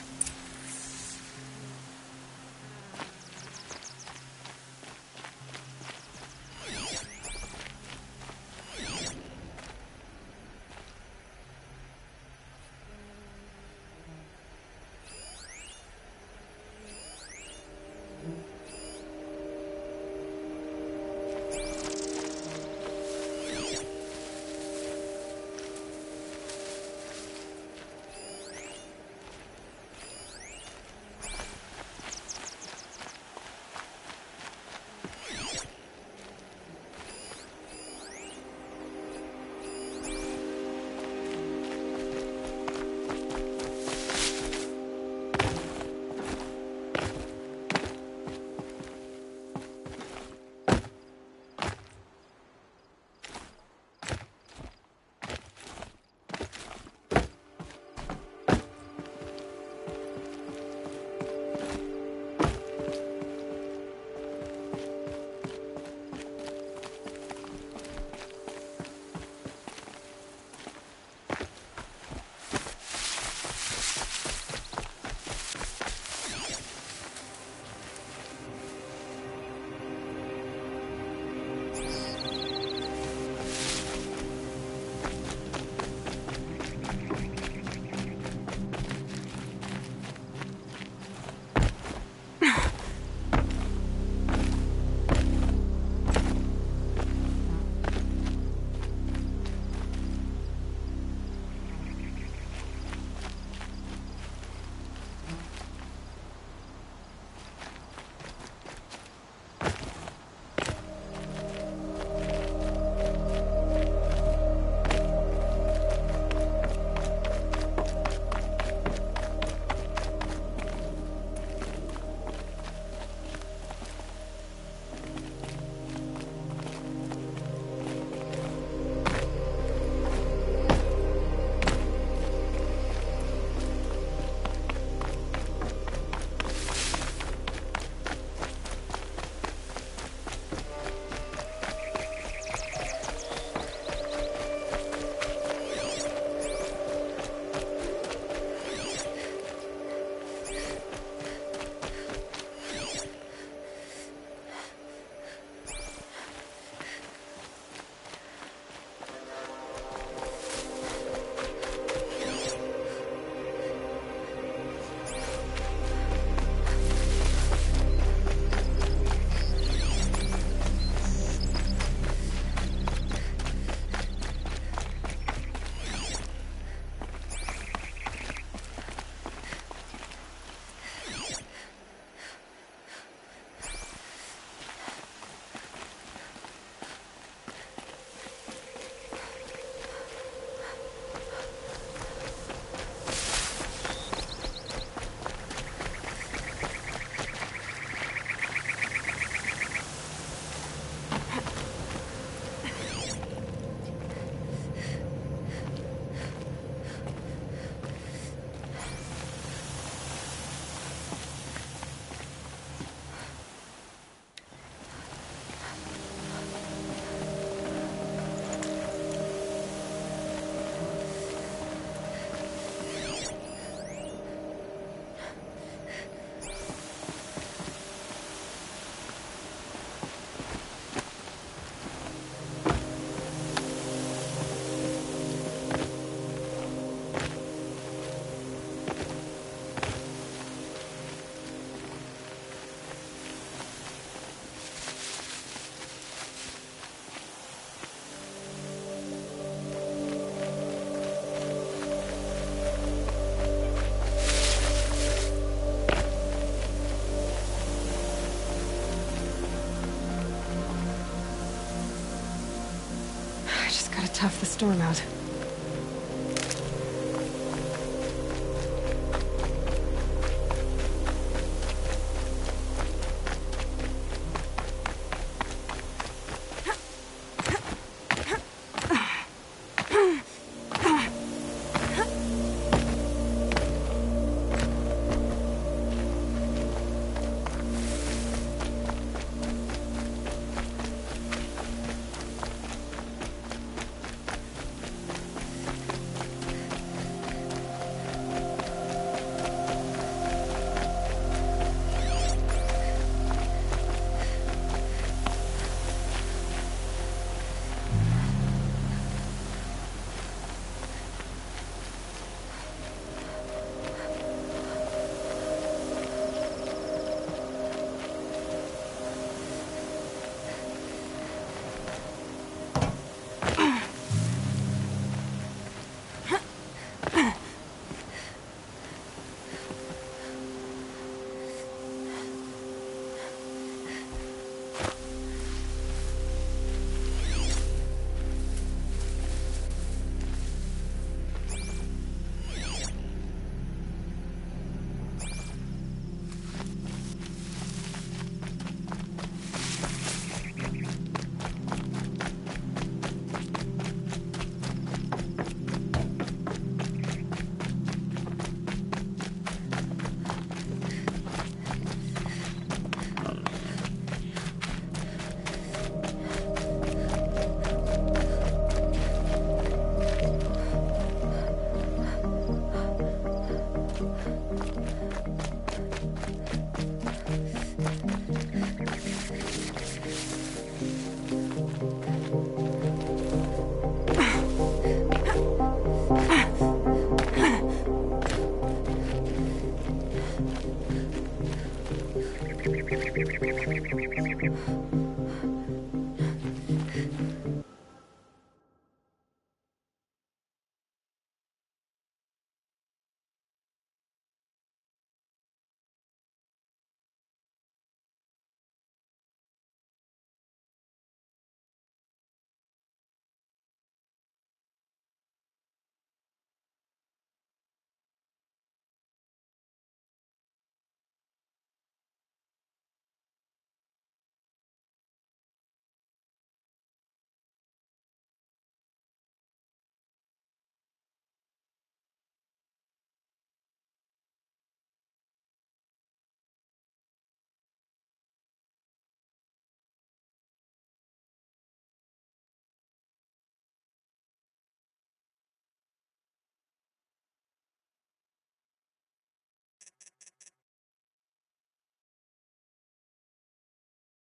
tough the storm out.